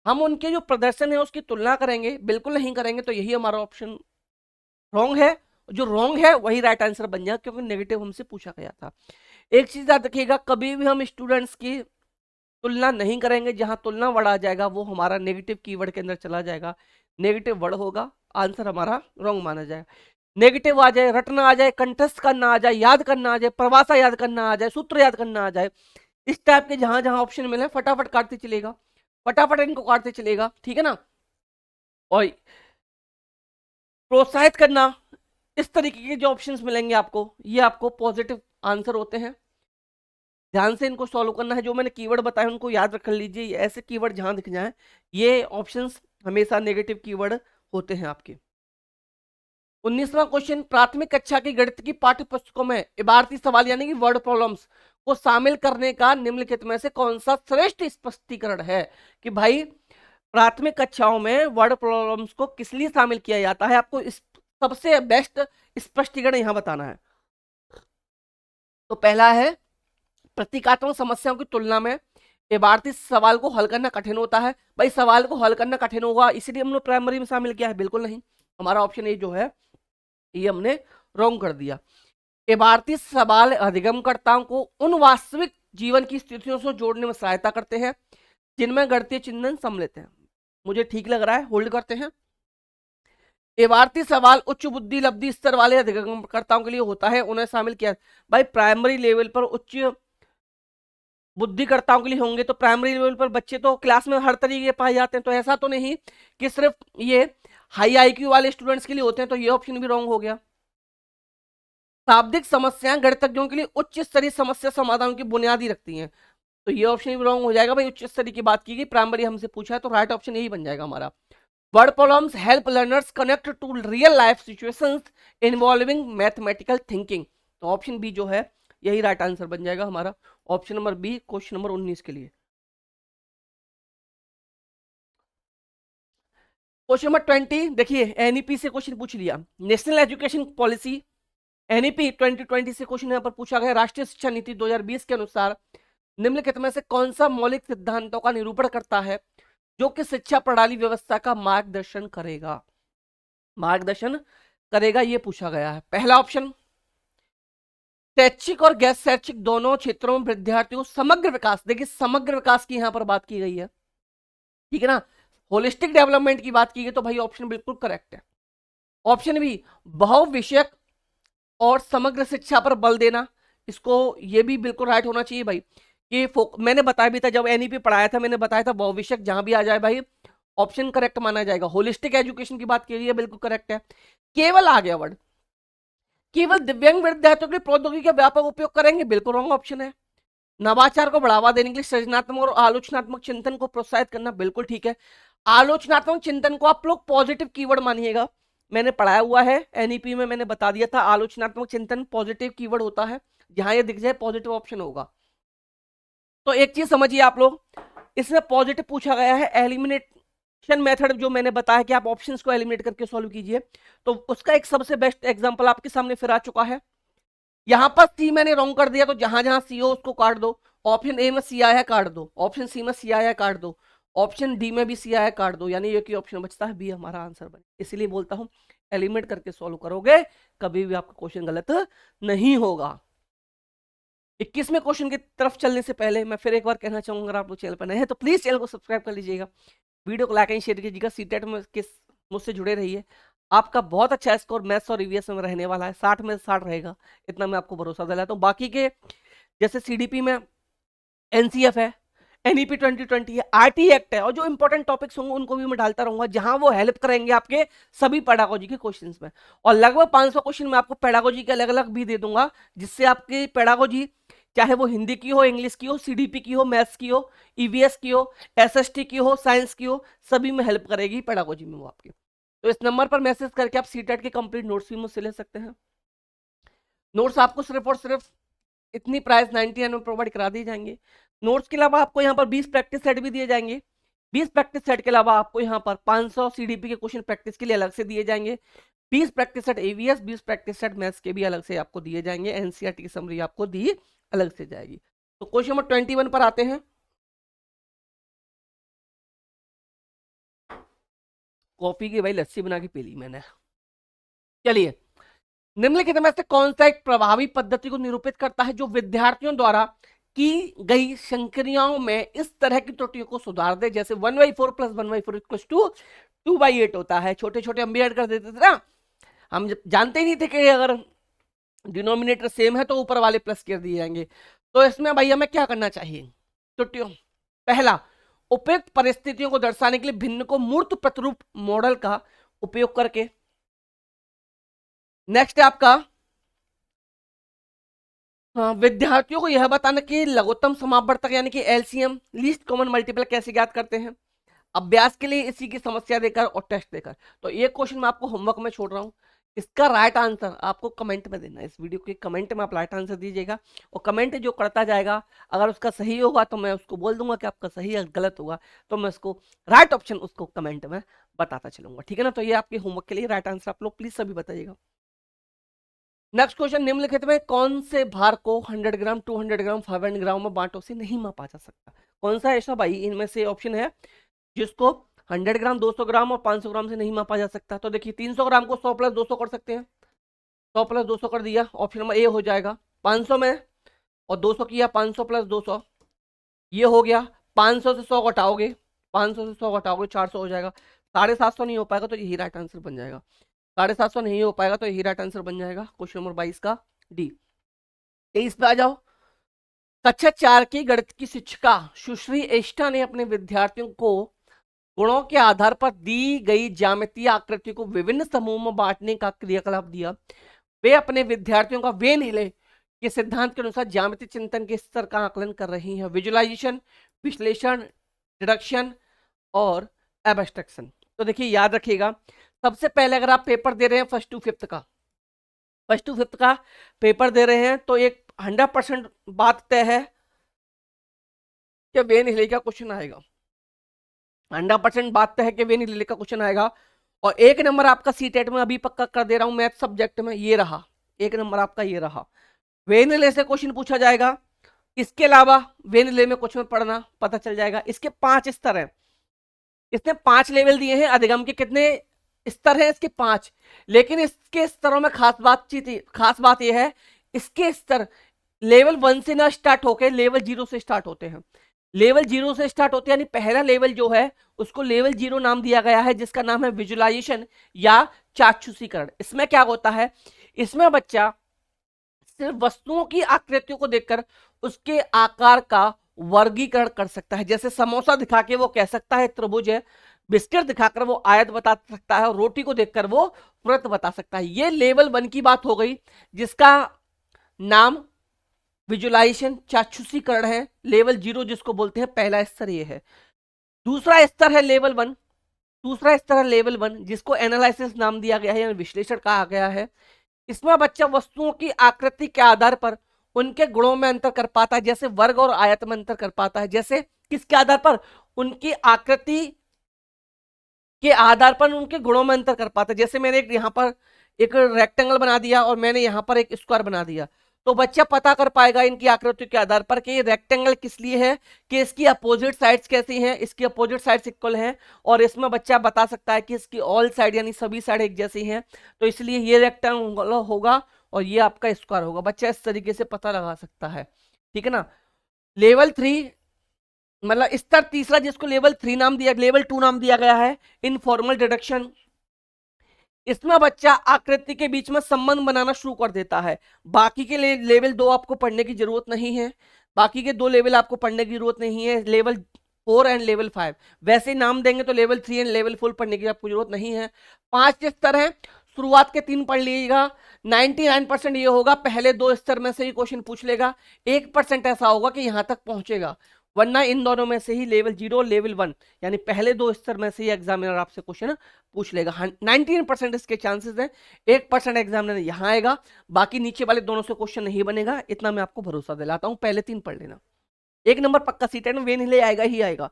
हम उनके जो प्रदर्शन है उसकी तुलना करेंगे, बिल्कुल नहीं करेंगे, तो यही हमारा ऑप्शन रॉन्ग है। जो रॉन्ग है वही राइट आंसर बन जाएगा क्योंकि नेगेटिव हमसे पूछा गया था। एक चीज याद रखिएगा, कभी भी हम स्टूडेंट्स की तुलना नहीं करेंगे, जहां तुलना वर्ड आ जाएगा वो हमारा नेगेटिव कीवर्ड के अंदर चला जाएगा, नेगेटिव वर्ड होगा, आंसर हमारा रॉन्ग माना जाएगा। नेगेटिव आ जाए, रटना आ जाए, कंठस्थ करना आ जाए, याद करना आ जाए, परिभाषा याद करना आ जाए, सूत्र याद करना आ जाए, इस टाइप के जहां जहां ऑप्शन मिले फटाफट काटते चलेगा, फटाफट इनको काटते चलेगा, ठीक है ना। और प्रोत्साहित करना, इस तरीके के जो ऑप्शंस मिलेंगे आपको, ये आपको पॉजिटिव आंसर होते हैं। ध्यान से इनको सॉल्व करना है, जो मैंने कीवर्ड बताए उनको याद रख लीजिए, ऐसे कीवर्ड जहां दिख जाए ये ऑप्शंस हमेशा नेगेटिव कीवर्ड होते हैं आपके। 19वां क्वेश्चन, प्राथमिक कक्षा की गणित की पाठ्य पुस्तकों में इबारती सवाल यानी कि वर्ड प्रॉब्लम्स को शामिल करने का निम्नलिखित में से कौन सा श्रेष्ठ स्पष्टीकरण है। कि भाई प्राथमिक कक्षाओं में वर्ड प्रॉब्लम्स को किस लिए शामिल किया जाता है, आपको इस सबसे बेस्ट स्पष्टीकरण यहां बताना है। तो पहला है, प्रतीकात्मक समस्याओं की तुलना में इबारती सवाल को हल करना कठिन होता है। भाई सवाल को हल करना कठिन होगा इसलिए हमने प्राइमरी में शामिल किया है, बिल्कुल नहीं, हमारा ऑप्शन ए जो है ये हमने रॉन्ग कर दिया। इबारती सवाल अधिगमकर्ताओं को उन वास्तविक जीवन की स्थितियों से जोड़ने में सहायता करते हैं जिनमें गणितीय चिंतन सम्मिलित है। मुझे ठीक लग रहा है, होल्ड करते हैं। इबारती सवाल उच्च बुद्धि लब्धि स्तर वाले अधिगमकर्ताओं के लिए होता है, उन्हें शामिल किया। भाई प्राइमरी लेवल पर उच्च बुद्धिकर्ताओं के लिए होंगे, तो प्राइमरी लेवल पर बच्चे तो क्लास में हर तरीके के पाए जाते हैं, तो ऐसा तो नहीं कि सिर्फ ये हाई आईक्यू वाले स्टूडेंट्स के लिए होते हैं, तो ये ऑप्शन भी रॉन्ग हो गया। शाब्दिक समस्याएं गणितज्ञों के लिए उच्च स्तरीय समस्या समाधान की बुनियादी रखती हैं, तो ये ऑप्शन भी रॉन्ग हो जाएगा। भाई उच्च स्तरीय की बात की गई, प्राइमरी हमसे पूछा है, तो राइट ऑप्शन यही बन जाएगा हमारा। Word problems help learners connect to real life situations involving mathematical thinking, तो ऑप्शन बी जो है यही राइट आंसर बन जाएगा हमारा, option number B question number 19 के लिए। क्वेश्चन नंबर 20 देखिए, एनईपी से क्वेश्चन पूछ लिया, नेशनल एजुकेशन पॉलिसी एनईपी 2020 से क्वेश्चन यहां पर पूछा गया। राष्ट्रीय शिक्षा नीति 2020 के अनुसार निम्नलिखित में से कौन सा मौलिक सिद्धांतों का निरूपण करता है जो कि शिक्षा प्रणाली व्यवस्था का मार्गदर्शन करेगा, मार्गदर्शन करेगा, ये पूछा गया है। पहला ऑप्शन, शैक्षिक और गैर शैक्षिक दोनों क्षेत्रों में विद्यार्थियों को समग्र विकास, देखिए समग्र विकास की यहां पर बात की गई है, ठीक है ना, होलिस्टिक डेवलपमेंट की बात की गई, तो भाई ऑप्शन बिल्कुल करेक्ट है। ऑप्शन बी, बहु विषयक और समग्र शिक्षा पर बल देना, इसको ये भी बिल्कुल राइट होना चाहिए भाई। कि मैंने बताया भी था जब एनईपी पढ़ाया था, मैंने बताया था बहुविषयक जहां भी आ जाए भाई ऑप्शन करेक्ट माना जाएगा। होलिस्टिक एजुकेशन की बात की है, बिल्कुल करेक्ट है। केवल आ गया वर्ड, केवल दिव्यांग विद्यार्थियों के लिए प्रौद्योगिकी का व्यापक उपयोग करेंगे, बिल्कुल रॉन्ग ऑप्शन है। नवाचार को बढ़ावा देने के लिए सृजनात्मक और आलोचनात्मक चिंतन को प्रोत्साहित करना, बिल्कुल ठीक है। आलोचनात्मक चिंतन को आप लोग पॉजिटिव कीवर्ड मानिएगा, मैंने पढ़ाया हुआ है एनईपी में, मैंने बता दिया था आलोचनात्मक चिंतन पॉजिटिव कीवर्ड होता है, जहां ये दिख जाए पॉजिटिव ऑप्शन होगा। तो एक चीज समझिए आप लोग, इसमें पॉजिटिव पूछा गया है, एलिमिनेशन मेथड जो मैंने बताया कि आप ऑप्शंस को एलिमिनेट करके सॉल्व कीजिए, तो उसका एक सबसे बेस्ट एग्जांपल आपके सामने फिर आ चुका है। यहां पर सी मैंने रॉन्ग कर दिया, तो जहां जहां सी हो उसको काट दो। ऑप्शन ए में सी आया है काट दो, ऑप्शन सी में सी आया है काट दो, ऑप्शन डी में भी सी आया है काट दो, यानी एक ही ऑप्शन बचता है बी हमारा आंसर बने। इसलिए बोलता हूं एलिमिनेट करके सॉल्व करोगे कभी भी आपका क्वेश्चन गलत नहीं होगा। 21वें क्वेश्चन की तरफ चलने से पहले मैं फिर एक बार कहना चाहूंगा, अगर आप लोग चैनल पर नए हैं तो प्लीज चैनल को सब्सक्राइब कर लीजिएगा, वीडियो को लाइक एंड शेयर कीजिएगा, सीटेट में मुझसे जुड़े रहिए। आपका बहुत अच्छा स्कोर मैथ्स और ईवीएस में रहने वाला है, 60 में 60 रहेगा, इतना मैं आपको भरोसा दिलाता हूँ। बाकी के जैसे सीडीपी में एनसीएफ है, एनईपी 2020 है, आरटी एक्ट है, और जो इंपॉर्टेंट टॉपिक्स होंगे उनको भी मैं डालता रहूंगा, जहां वो हेल्प करेंगे आपके सभी पेडागोजी के क्वेश्चंस में। और लगभग 500 क्वेश्चन मैं आपको पेडागोजी के अलग अलग भी दे दूंगा, जिससे आपकी पेडागोजी चाहे वो हिंदी की हो, इंग्लिश की हो, सीडीपी की हो, मैथ्स की हो, ईवीएस की हो, एसएसटी की हो, साइंस की हो, सभी में हेल्प करेगी पेडागोजी में वो आपकी। तो इस नंबर पर मैसेज करके आप सीटेट के कंप्लीट नोट्स भी मुझसे ले सकते हैं। नोट्स आपको सिर्फ और सिर्फ इतनी प्राइस 99 में प्रोवाइड करा दिए जाएंगे। नोट्स के अलावा आपको यहाँ पर 20 प्रैक्टिस सेट भी दिए जाएंगे। 20 प्रैक्टिस सेट के अलावा आपको यहाँ पर 500 सीडीपी के क्वेश्चन प्रैक्टिस के लिए अलग से दिए जाएंगे। 20 practice set ABS, 20 practice set maths के भी अलग से आपको दिए जाएंगे। एनसीईआरटी की समरी आपको दी अलग से जाएगी। तो क्वेश्चन नंबर 21 पर आते हैं। कॉफी की भाई लस्सी बना के पी ली मैंने। चलिए, निम्नलिखित में से कौन सा एक प्रभावी पद्धति को निरूपित करता है जो विद्यार्थियों द्वारा की गई संक्रियाओं में इस तरह की त्रुटियों को सुधार दे, जैसे 1/4 + 1/4 = 2/8 होता है। छोटे छोटे हम भी ऐड कर देते थे ना, हम जानते ही नहीं थे कि अगर डिनोमिनेटर सेम है तो ऊपर वाले प्लस कर दिए जाएंगे। तो इसमें भाई हमें क्या करना चाहिए त्रुटियों, पहला, उपयुक्त परिस्थितियों को दर्शाने के लिए भिन्न को मूर्त प्रतिरूप मॉडल का उपयोग करके। नेक्स्ट है आपका विद्यार्थियों को यह बताना कि लघुत्तम समापवर्तक यानी कि एलसीएम, लीस्ट कॉमन मल्टीपल कैसे ज्ञात करते हैं, अभ्यास के लिए इसी की समस्या देकर और टेस्ट देकर। तो ये क्वेश्चन मैं आपको होमवर्क में छोड़ रहा हूँ, इसका राइट आंसर आपको कमेंट में देना है। इस वीडियो के कमेंट में आप राइट आंसर दीजिएगा, और कमेंट जो करता जाएगा अगर उसका सही होगा तो मैं उसको बोल दूंगा कि आपका सही है, गलत होगा तो मैं उसको राइट ऑप्शन उसको कमेंट में बताता चलूंगा, ठीक है ना। तो ये आपके होमवर्क के लिए राइट आंसर आप लोग प्लीज सभी बताइएगा। नेक्स्ट क्वेश्चन, निम्नलिखित में कौन से भार को 100 ग्राम, 200 ग्राम, 500 ग्राम में बांटों से नहीं मापा जा सकता? कौन सा ऐसा भाई इनमें से ऑप्शन है जिसको 100 ग्राम, 200 ग्राम और 500 ग्राम से नहीं मापा जा सकता? तो देखिए 300 ग्राम को 100 + 200 कर सकते हैं, 100 + 200 कर दिया, ऑप्शन नंबर ए हो जाएगा। 500 में और 200 किया, 500 + 200 ये हो गया। 500 से 100 घटाओगे, 500 से 100 घटाओगे 400 हो जाएगा। 750 नहीं हो पाएगा तो यही राइट आंसर बन जाएगा। 750 नहीं हो पाएगा तो यही राइट आंसर बन जाएगा क्वेश्चन नंबर 22 का डी। 23 पे आ जाओ। कक्षा 4 की गणित की शिक्षिका सुश्री एस्टा ने अपने विद्यार्थियों को गुणों के आधार पर दी गई ज्यामितीय आकृति को विभिन्न समूहों में बांटने का क्रियाकलाप दिया। वे अपने विद्यार्थियों का वेन हिले के सिद्धांत के अनुसार ज्यामितीय चिंतन के स्तर का आकलन कर रही हैं, विजुअलाइजेशन, विश्लेषण, डिडक्शन और एब्स्ट्रैक्शन। तो देखिए याद रखिएगा, सबसे पहले अगर आप पेपर दे रहे हैं फर्स्ट टू फिफ्थ का पेपर दे रहे हैं तो एक 100% बात तय है कि वेन हिले का क्वेश्चन आएगा, 100% बात तय है कि वेन हिले का क्वेश्चन आएगा। और एक नंबर आपका सीटेट में अभी पक्का कर दे रहा हूं मैथ सब्जेक्ट में, ये रहा एक नंबर आपका, ये रहा। वेन हिले से क्वेश्चन पूछा जाएगा। इसके अलावा वेन हिले में क्वेश्चन पढ़ना पता चल जाएगा। इसके 5 स्तर हैं, इसने 5 लेवल दिए हैं। अधिगम के कितने स्तर हैं? इसके 5। लेकिन इसके स्तरों में खास बात यह है, इसके स्तर लेवल 1 से ना स्टार्ट होकर लेवल 0 से स्टार्ट होते हैं। लेवल 0 से स्टार्ट होते हैं, यानी पहला लेवल जो है उसको लेवल 0 नाम दिया गया है, जिसका नाम है विजुअलाइजेशन या चाक्षुषीकरण। इसमें क्या होता है, इसमें बच्चा सिर्फ वस्तुओं की आकृतियों को देखकर उसके आकार का वर्गीकरण कर सकता है। जैसे समोसा दिखा के वो कह सकता है त्रिभुज है, बिस्किट दिखाकर वो आयत बता सकता है, और रोटी को देखकर वो वृत्त बता सकता है। ये लेवल 1 की बात हो गई, जिसका नाम विजुलाइजेशन चाक्षुषीकरण है। लेवल 0 जिसको बोलते हैं, पहला स्तर ये है। दूसरा स्तर है लेवल 1। दूसरा स्तर है लेवल 1 जिसको एनालिसिस नाम दिया गया है, यानी विश्लेषण कहा गया है। इसमें बच्चा वस्तुओं की आकृति के आधार पर उनके गुणों में अंतर कर पाता है, जैसे वर्ग और आयत में अंतर कर पाता है। जैसे किसके आधार पर? उनकी आकृति के आधार पर उनके गुणों में अंतर कर पाता है। जैसे मैंने एक यहाँ पर एक रेक्टेंगल बना दिया और मैंने यहाँ पर एक स्क्वायर बना दिया, तो बच्चा पता कर पाएगा इनकी आकृति के आधार पर कि ये रेक्टेंगल किस लिए है, कि इसकी अपोजिट साइड्स कैसी हैं, इसकी अपोजिट साइड्स इक्वल हैं, और इसमें बच्चा बता सकता है कि इसकी ऑल साइड यानी सभी साइड एक जैसी हैं, तो इसलिए ये रेक्टेंगल होगा और ये आपका स्क्वायर होगा। बच्चा इस तरीके से पता लगा सकता है, ठीक है ना। लेवल 3 मतलब स्तर तीसरा जिसको लेवल 3 नाम दिया, लेवल 2 नाम दिया गया है, इनफॉर्मल डिडक्शन। इसमें बच्चा आकृति के बीच में संबंध बनाना शुरू कर देता है। बाकी के लेवल 2 आपको पढ़ने की जरूरत नहीं है, बाकी के 2 लेवल आपको पढ़ने की जरूरत नहीं है, लेवल 4 एंड लेवल 5 वैसे नाम देंगे, तो लेवल 3 एंड लेवल 4 पढ़ने की आपको जरूरत नहीं है। 5 स्तर है, शुरुआत के 3 पढ़ लीजिएगा। 99% ये होगा पहले 2 स्तर में से ही क्वेश्चन पूछ लेगा, 1% ऐसा होगा कि यहां तक पहुंचेगा, वरना इन दोनों में से ही लेवल 0 लेवल 1 यानी पहले 2 स्तर में से ही एग्जामिनर आपसे क्वेश्चन पूछ लेगा। 99% इसके चांसेस है, 1% एग्जामिनर यहां आएगा, बाकी नीचे वाले दोनों से क्वेश्चन नहीं बनेगा, इतना मैं आपको भरोसा दिलाता हूं। पहले 3 पढ़ लेना, 1 नंबर पक्का सीट है ना, वेन हिले आएगा ही आएगा,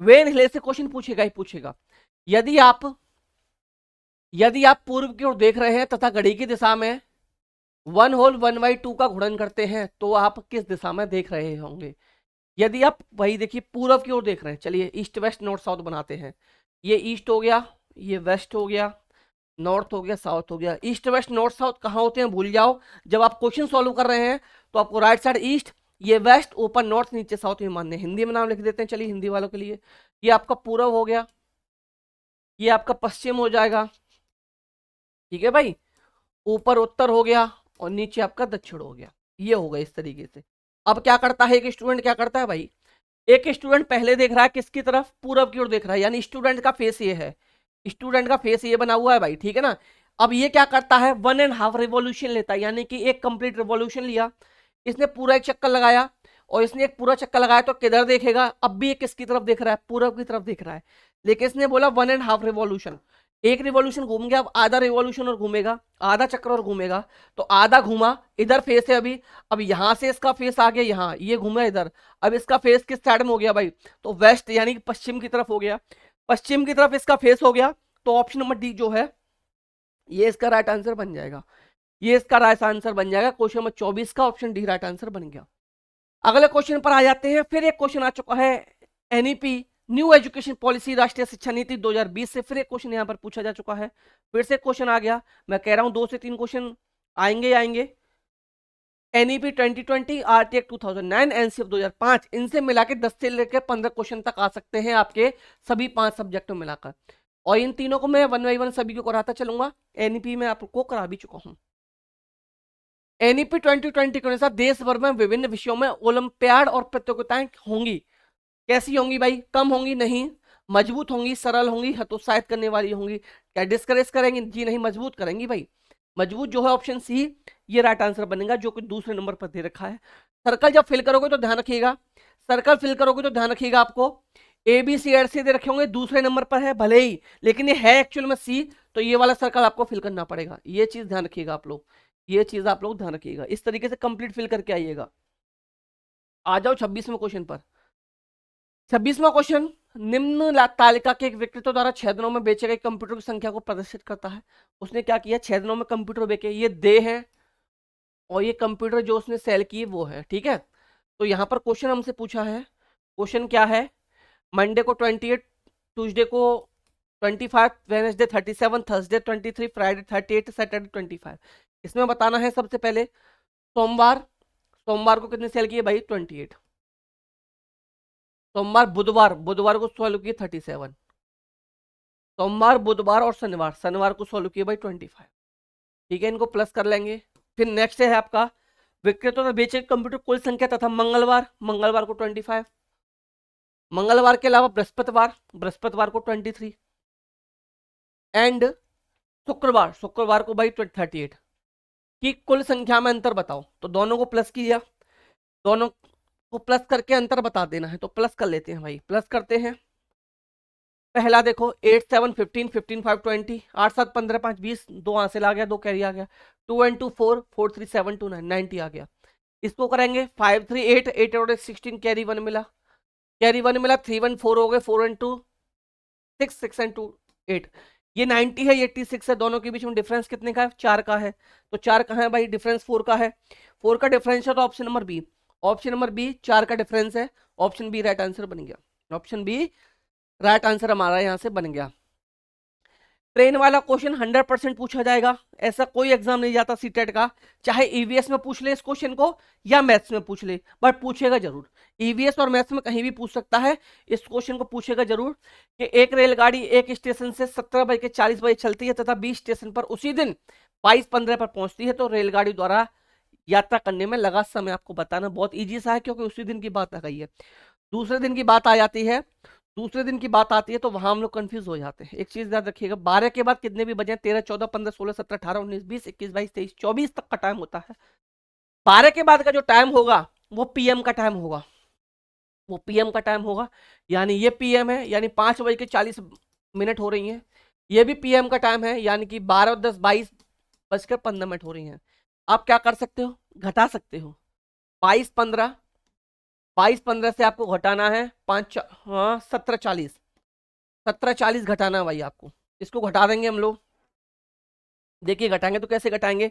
वेन हिले से क्वेश्चन पूछेगा ही पूछेगा। यदि आप पूर्व की ओर देख रहे हैं तथा घड़ी की दिशा में 1 होल 1/2 का गुणन करते हैं, तो आप किस दिशा में देख रहे होंगे? यदि आप वही देखिए पूर्व की ओर देख रहे हैं, चलिए ईस्ट वेस्ट नॉर्थ साउथ बनाते हैं। ये ईस्ट हो गया, ये वेस्ट हो गया, नॉर्थ हो गया, साउथ हो गया। ईस्ट वेस्ट नॉर्थ साउथ कहाँ होते हैं भूल जाओ, जब आप क्वेश्चन सॉल्व कर रहे हैं तो आपको राइट साइड ईस्ट, ये वेस्ट, ऊपर नॉर्थ, नीचे साउथ में मानने, हिंदी में नाम लिख देते हैं। चलिए हिंदी वालों के लिए ये आपका पूर्व हो गया, ये आपका पश्चिम हो जाएगा, ठीक है भाई, ऊपर उत्तर हो गया और नीचे आपका दक्षिण हो गया। ये होगा इस तरीके से। अब क्या करता है एक स्टूडेंट, क्या करता है भाई, एक स्टूडेंट पहले देख रहा है किसकी तरफ, पूरब की ओर देख रहा है, यानी स्टूडेंट का फेस ये है, स्टूडेंट का फेस ये बना हुआ है भाई, ठीक है ना। अब ये क्या करता है, 1.5 रिवॉल्यूशन लेता है, यानी कि एक कंप्लीट रिवॉल्यूशन लिया, इसने पूरा एक चक्कर लगाया, और इसने एक पूरा चक्कर लगाया तो किधर देखेगा, अब भी ये किसकी तरफ देख रहा है, पूरब की तरफ देख रहा है, लेकिन इसने बोला 1.5 रिवॉल्यूशन। एक रिवॉल्यूशन घूम गया, अब आधा रिवॉल्यूशन और घूमेगा, आधा चक्कर और घूमेगा, तो आधा घूमा, इधर फेस है अभी, अब यहां से इसका फेस आ गया यहाँ, ये घूमा इधर, अब इसका फेस किस साइड में हो गया भाई, तो वेस्ट यानी कि पश्चिम की तरफ हो गया, पश्चिम की तरफ इसका फेस हो गया, तो ऑप्शन नंबर डी जो है ये इसका राइट आंसर बन जाएगा, ये इसका राइट आंसर बन जाएगा। क्वेश्चन नंबर 24 का ऑप्शन डी राइट आंसर बन गया। अगले क्वेश्चन पर आ जाते हैं। फिर एक क्वेश्चन आ चुका है एनईपी न्यू एजुकेशन पॉलिसी राष्ट्रीय शिक्षा नीति 2020 से, फिर एक क्वेश्चन यहां पर पूछा जा चुका है, फिर से क्वेश्चन आ गया। मैं कह रहा हूं 2 से 3 क्वेश्चन आएंगे आएंगे। एनईपी 2020, आरटीएक 2009, एनसीएफ 2005, इनसे मिला के 10 से लेकर 15 क्वेश्चन तक आ सकते हैं आपके सभी 5 सब्जेक्टों में मिलाकर, और इन तीनों को मैं 1 बाई 1 सभी को कराता चलूंगा। एनईपी में आपको करा भी चुका हूं। एनईपी 2020 के अनुसार देश भर में विभिन्न विषयों में ओलंपियाड और प्रतियोगिताएं होंगी। कैसी होंगी भाई, कम होंगी नहीं, मजबूत होंगी, सरल होंगी, हतोत्साहित करने वाली होंगी, क्या डिस्करेज करेंगी, जी नहीं, मजबूत करेंगी भाई। मजबूत जो है ऑप्शन सी, ये राइट आंसर बनेगा, जो कि दूसरे नंबर पर दे रखा है। सर्कल जब फिल करोगे तो ध्यान रखिएगा, सर्कल फिल करोगे तो ध्यान रखिएगा, आपको ए बी सी ऐसे दे रखे होंगे, दूसरे नंबर पर है भले ही, लेकिन ये है एक्चुअल में सी, तो ये वाला सर्कल आपको फिल करना पड़ेगा। ये चीज ध्यान रखिएगा आप लोग, ये चीज आप लोग ध्यान रखिएगा, इस तरीके से कंप्लीट फिल करके आइएगा। आ जाओ 26वें क्वेश्चन पर। 26वां क्वेश्चन, निम्न तालिका के एक व्यक्तित्व द्वारा 6 दिनों में बेचे गए कंप्यूटर की संख्या को प्रदर्शित करता है। उसने क्या किया, 6 दिनों में कंप्यूटर बेचे, ये दे है और ये कंप्यूटर जो उसने सेल की वो है, ठीक है। तो यहाँ पर क्वेश्चन हमसे पूछा है, क्वेश्चन क्या है, मंडे को 28, ट्यूसडे को 25, वेडनेसडे 37, थर्सडे 23, फ्राइडे 38, सैटरडे 25। इसमें बताना है सबसे पहले सोमवार, सोमवार को कितने सेल किए भाई 28, सोमवार बुधवार, बुधवार को सॉल्व किए 37, सोमवार बुधवार और शनिवार, शनिवार को सॉल्व किए भाई 25, ठीक है, इनको प्लस कर लेंगे। फिर नेक्स्ट है आपका विक्रेता ने बेचे कंप्यूटर कुल संख्या तथा मंगलवार, मंगलवार को 25, मंगलवार के अलावा बृहस्पतिवार, बृहस्पतिवार को 23, एंड शुक्रवार, शुक्रवार को भाई 38 की कुल संख्या में अंतर बताओ, तो दोनों को प्लस किया, दोनों को प्लस करके अंतर बता देना है, तो प्लस कर लेते हैं भाई, प्लस करते हैं। पहला देखो 8 7 15 15 5 20, 8 7 15 5 20, 2 हासिल आ गया, 2 कैरी आ गया, 2 1 2 4 4 3 7 2 9 90 आ गया। इसको करेंगे 5 3 8 8 और 16, कैरी 1 मिला, कैरी 1 मिला, 3 1 4 हो गए, 4 1 2 6 6 एंड 2 8। ये 90 है, ये 86 है, दोनों के बीच में डिफरेंस कितने का है? 4 का है। तो 4 का है भाई, डिफरेंस 4 का है। 4 का डिफरेंस है तो option number B, option number B 4 का डिफरेंस है, ऑप्शन बी राइट आंसर बन गया, ऑप्शन बी राइट आंसर हमारा यहां से बन गया। ट्रेन वाला क्वेश्चन 100% पूछा जाएगा, ऐसा कोई एग्जाम नहीं जाता सीटेट का, चाहे ईवीएस में पूछ ले इस क्वेश्चन को या मैथ्स में पूछ ले, बट पूछेगा जरूर। ईवीएस और मैथ्स में कहीं भी पूछ सकता है, इस क्वेश्चन को पूछेगा जरूर कि एक रेलगाड़ी एक स्टेशन से 17:40 चलती है तथा 20 स्टेशन पर उसी दिन 22:15 पर पहुंचती है, तो रेलगाड़ी द्वारा यात्रा करने में लगा समय आपको बताना। बहुत ईजी सा है क्योंकि उसी दिन की बात आ गई है। दूसरे दिन की बात आ जाती है, दूसरे दिन की बात आती है तो वहां हम लोग कंफ्यूज हो जाते हैं। एक चीज याद रखिएगा, 12 के बाद कितने भी बजे, 13 14 15 16 17 18 19 20 21 22 23 24 तक का टाइम होता है। 12 के बाद का जो टाइम होगा वो पीएम का टाइम होगा, वो पीएम का टाइम होगा। यानी ये पीएम है, यानी 5:40 हो रही है। ये भी पीएम का टाइम है, यानी कि 12 10 22:15 हो रही है। आप क्या कर सकते हो, घटा सकते हो। 22:15 से आपको घटाना है 5 हाँ 17:40, 17:40 घटाना है भाई आपको। इसको घटा देंगे हम लोग, देखिए घटाएंगे तो कैसे घटाएंगे।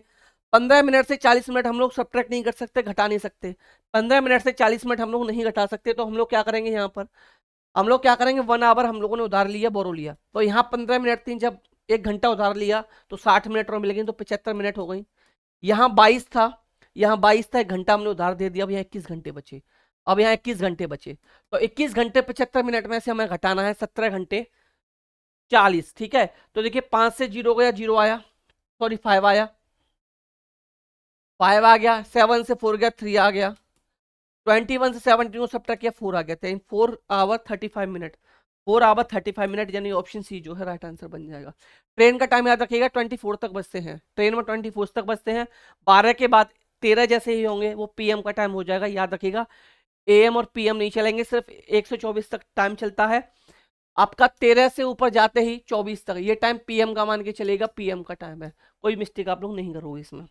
15 मिनट से 40 मिनट हम लोग सब्ट्रैक्ट नहीं कर सकते, घटा नहीं सकते। 15 मिनट से 40 मिनट हम लोग नहीं घटा सकते, तो हम लोग क्या करेंगे, यहाँ पर हम लोग क्या करेंगे, 1 आवर हम लोगों ने उधार लिया, बोरो लिया, तो यहाँ 15 मिनट थी, जब 1 घंटा उधार लिया तो 60 मिनट और मिलेंगे, तो 75 मिनट हो गई। यहाँ 22 था, यहाँ 22 था, 1 घंटा हमने उधार दे दिया, अब यहाँ 21 घंटे बचे। अब यहाँ 21 घंटे बचे, तो 21 घंटे 75 मिनट में से हमें घटाना है 17:40, ठीक है। तो देखिए 5 से 0 गया, 0 आया, सॉरी 5 आया, 5 आ गया, 7 से 4 गया, 3 आ गया, 21 से 17 को सब्ट्रैक्ट किया, 4 आ गया, 4 आवर 35 मिनट, 4 आवर 35 मिनट, यानी ऑप्शन सी जो है राइट आंसर बन जाएगा। ट्रेन का टाइम याद रखिएगा, 24 तक बजते हैं, ट्रेन में 24 तक बजते हैं। 12 के बाद 13 जैसे ही होंगे वो पीएम का टाइम हो जाएगा, याद रखिएगा। एएम और पीएम नहीं चलेंगे, सिर्फ 124 तक टाइम चलता है आपका। 13 से ऊपर जाते ही 24 तक ये टाइम पीएम का मान के चलेगा, पीएम का टाइम है, कोई मिस्टेक आप लोग नहीं करोगे इसमें।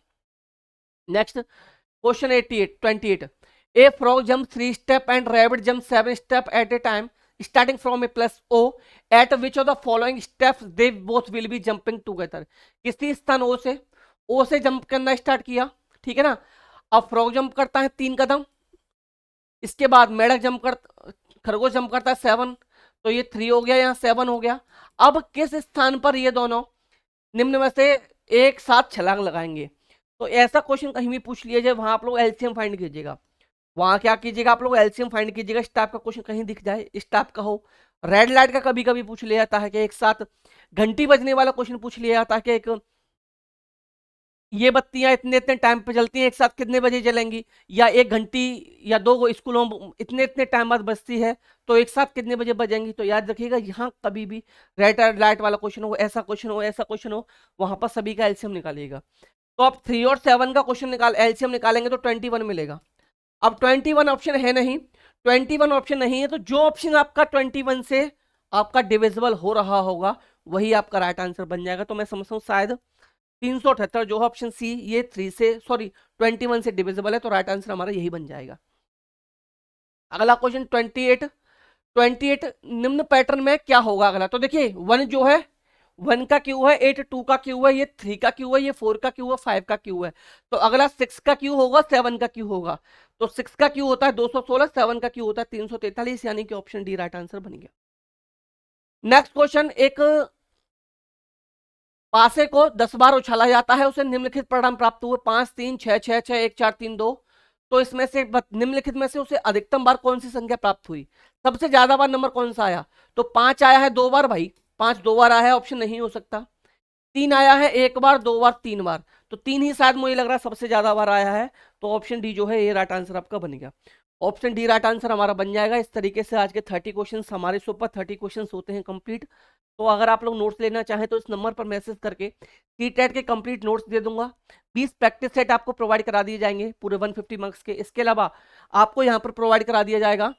Next question 28। A frog jump 3 step and rabbit jump 7 step at a time, starting from a plus O. At which of the following steps they both will be jumping together? किसी स्थान O से jump करना start किया, ठीक है ना। अब frog jump करता है 3 कदम, इसके बाद मेढक जंप कर खरगोश जंप करता है 7, तो ये 3 हो गया, यहाँ 7 हो गया। अब किस स्थान पर ये दोनों निम्न में से एक साथ छलांग लगाएंगे? तो ऐसा क्वेश्चन कहीं भी पूछ लिया जाए, वहां आप लोग एलसीएम फाइंड कीजिएगा, वहां क्या कीजिएगा, आप लोग एलसीएम फाइंड कीजिएगा। इस टाइप का क्वेश्चन कहीं दिख जाए, इस टाइप का हो। रेड लाइट का कभी कभी पूछ लिया जाता है कि एक साथ घंटी बजने वाला क्वेश्चन पूछ लिया जाता है कि एक ये बत्तियां इतने इतने टाइम पे जलती हैं, एक साथ कितने बजे जलेंगी, या एक घंटी या 2 स्कूलों में इतने इतने टाइम बाद बजती है तो एक साथ कितने बजे बजेंगी। तो याद रखिएगा, यहाँ कभी भी रेड लाइट वाला क्वेश्चन हो, ऐसा क्वेश्चन हो, ऐसा क्वेश्चन हो, वहां पर सभी का एलसीएम निकालिएगा। तो आप 3 और 7 का क्वेश्चन एलसीएम निकालेंगे तो 21 मिलेगा। अब 21 ऑप्शन है नहीं, 21 ऑप्शन नहीं है, तो जो ऑप्शन आपका 21 से आपका डिविजिबल हो रहा होगा वही आपका राइट आंसर बन जाएगा। तो मैं समझता हूँ शायद 378 जो ऑप्शन सी, ये 3 से सॉरी 21 से डिविजिबल है, तो राइट आंसर हमारा यही बन जाएगा। अगला क्वेश्चन 28 निम्न पैटर्न में क्या होगा अगला। तो देखिए 1 जो है, 1 का क्यू है, 8 2 का क्यू है, ये 3 का क्यू है, ये 4 का क्यू है, 5 का क्यू है। तो अगला 6 का क्यू होगा, 7 का क्यू होगा। तो 6 का क्यू होता है 216, 7 का क्यू होता है 343, यानी कि ऑप्शन डी राइट आंसर बन गया। नेक्स्ट क्वेश्चन, एक पासे को 10 बार उछाला जाता है, उसे निम्नलिखित परिणाम प्राप्त हुए 5 3 6 6 6 1 4 3 2। तो इसमें से निम्नलिखित में से उसे अधिकतम बार कौन सी संख्या प्राप्त हुई, सबसे ज्यादा बार नंबर कौन सा आया। तो 5 आया है 2 बार भाई, 5 2 बार आया है, ऑप्शन नहीं हो सकता। 3 आया है 1 बार 2 बार 3 बार, तो 3 ही शायद मुझे लग रहा है सबसे ज्यादा बार आया है। तो ऑप्शन डी जो है ये राइट आंसर आपका बन गया, ऑप्शन डी राइट आंसर हमारा बन जाएगा। इस तरीके से आज के 30 क्वेश्चन हमारे सुपर 30 क्वेश्चन होते हैं कंप्लीट। तो अगर आप लोग नोट्स लेना चाहें तो इस नंबर पर मैसेज करके सीटेट के कंप्लीट नोट्स दे दूंगा। 20 प्रैक्टिस सेट आपको प्रोवाइड करा दिए जाएंगे पूरे 150 मार्क्स के। इसके अलावा आपको यहाँ पर प्रोवाइड करा दिया जाएगा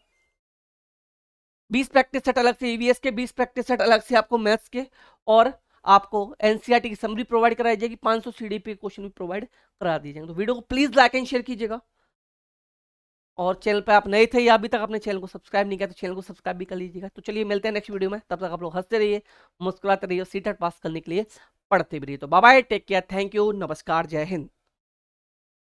20 प्रैक्टिस सेट अलग से ईवीएस के, 20 प्रैक्टिस सेट अलग से आपको मैथ्स के, और आपको एनसीईआरटी की समरी प्रोवाइड कराई जाएगी। 500 सीडीपी क्वेश्चन भी प्रोवाइड करा दिए जाएंगे। तो वीडियो को प्लीज लाइक एंड शेयर कीजिएगा। और चैनल पे आप नए थे या अभी तक अपने चैनल को सब्सक्राइब नहीं किया तो चैनल को सब्सक्राइब भी कर लीजिएगा। तो चलिए मिलते हैं नेक्स्ट वीडियो में, तब तक आप लोग हंसते रहिए, मुस्कुराते रहिए, सीटेट पास करने के लिए पढ़ते भी रहिए। तो bye bye, take care, thank you, नमस्कार, जय हिंद।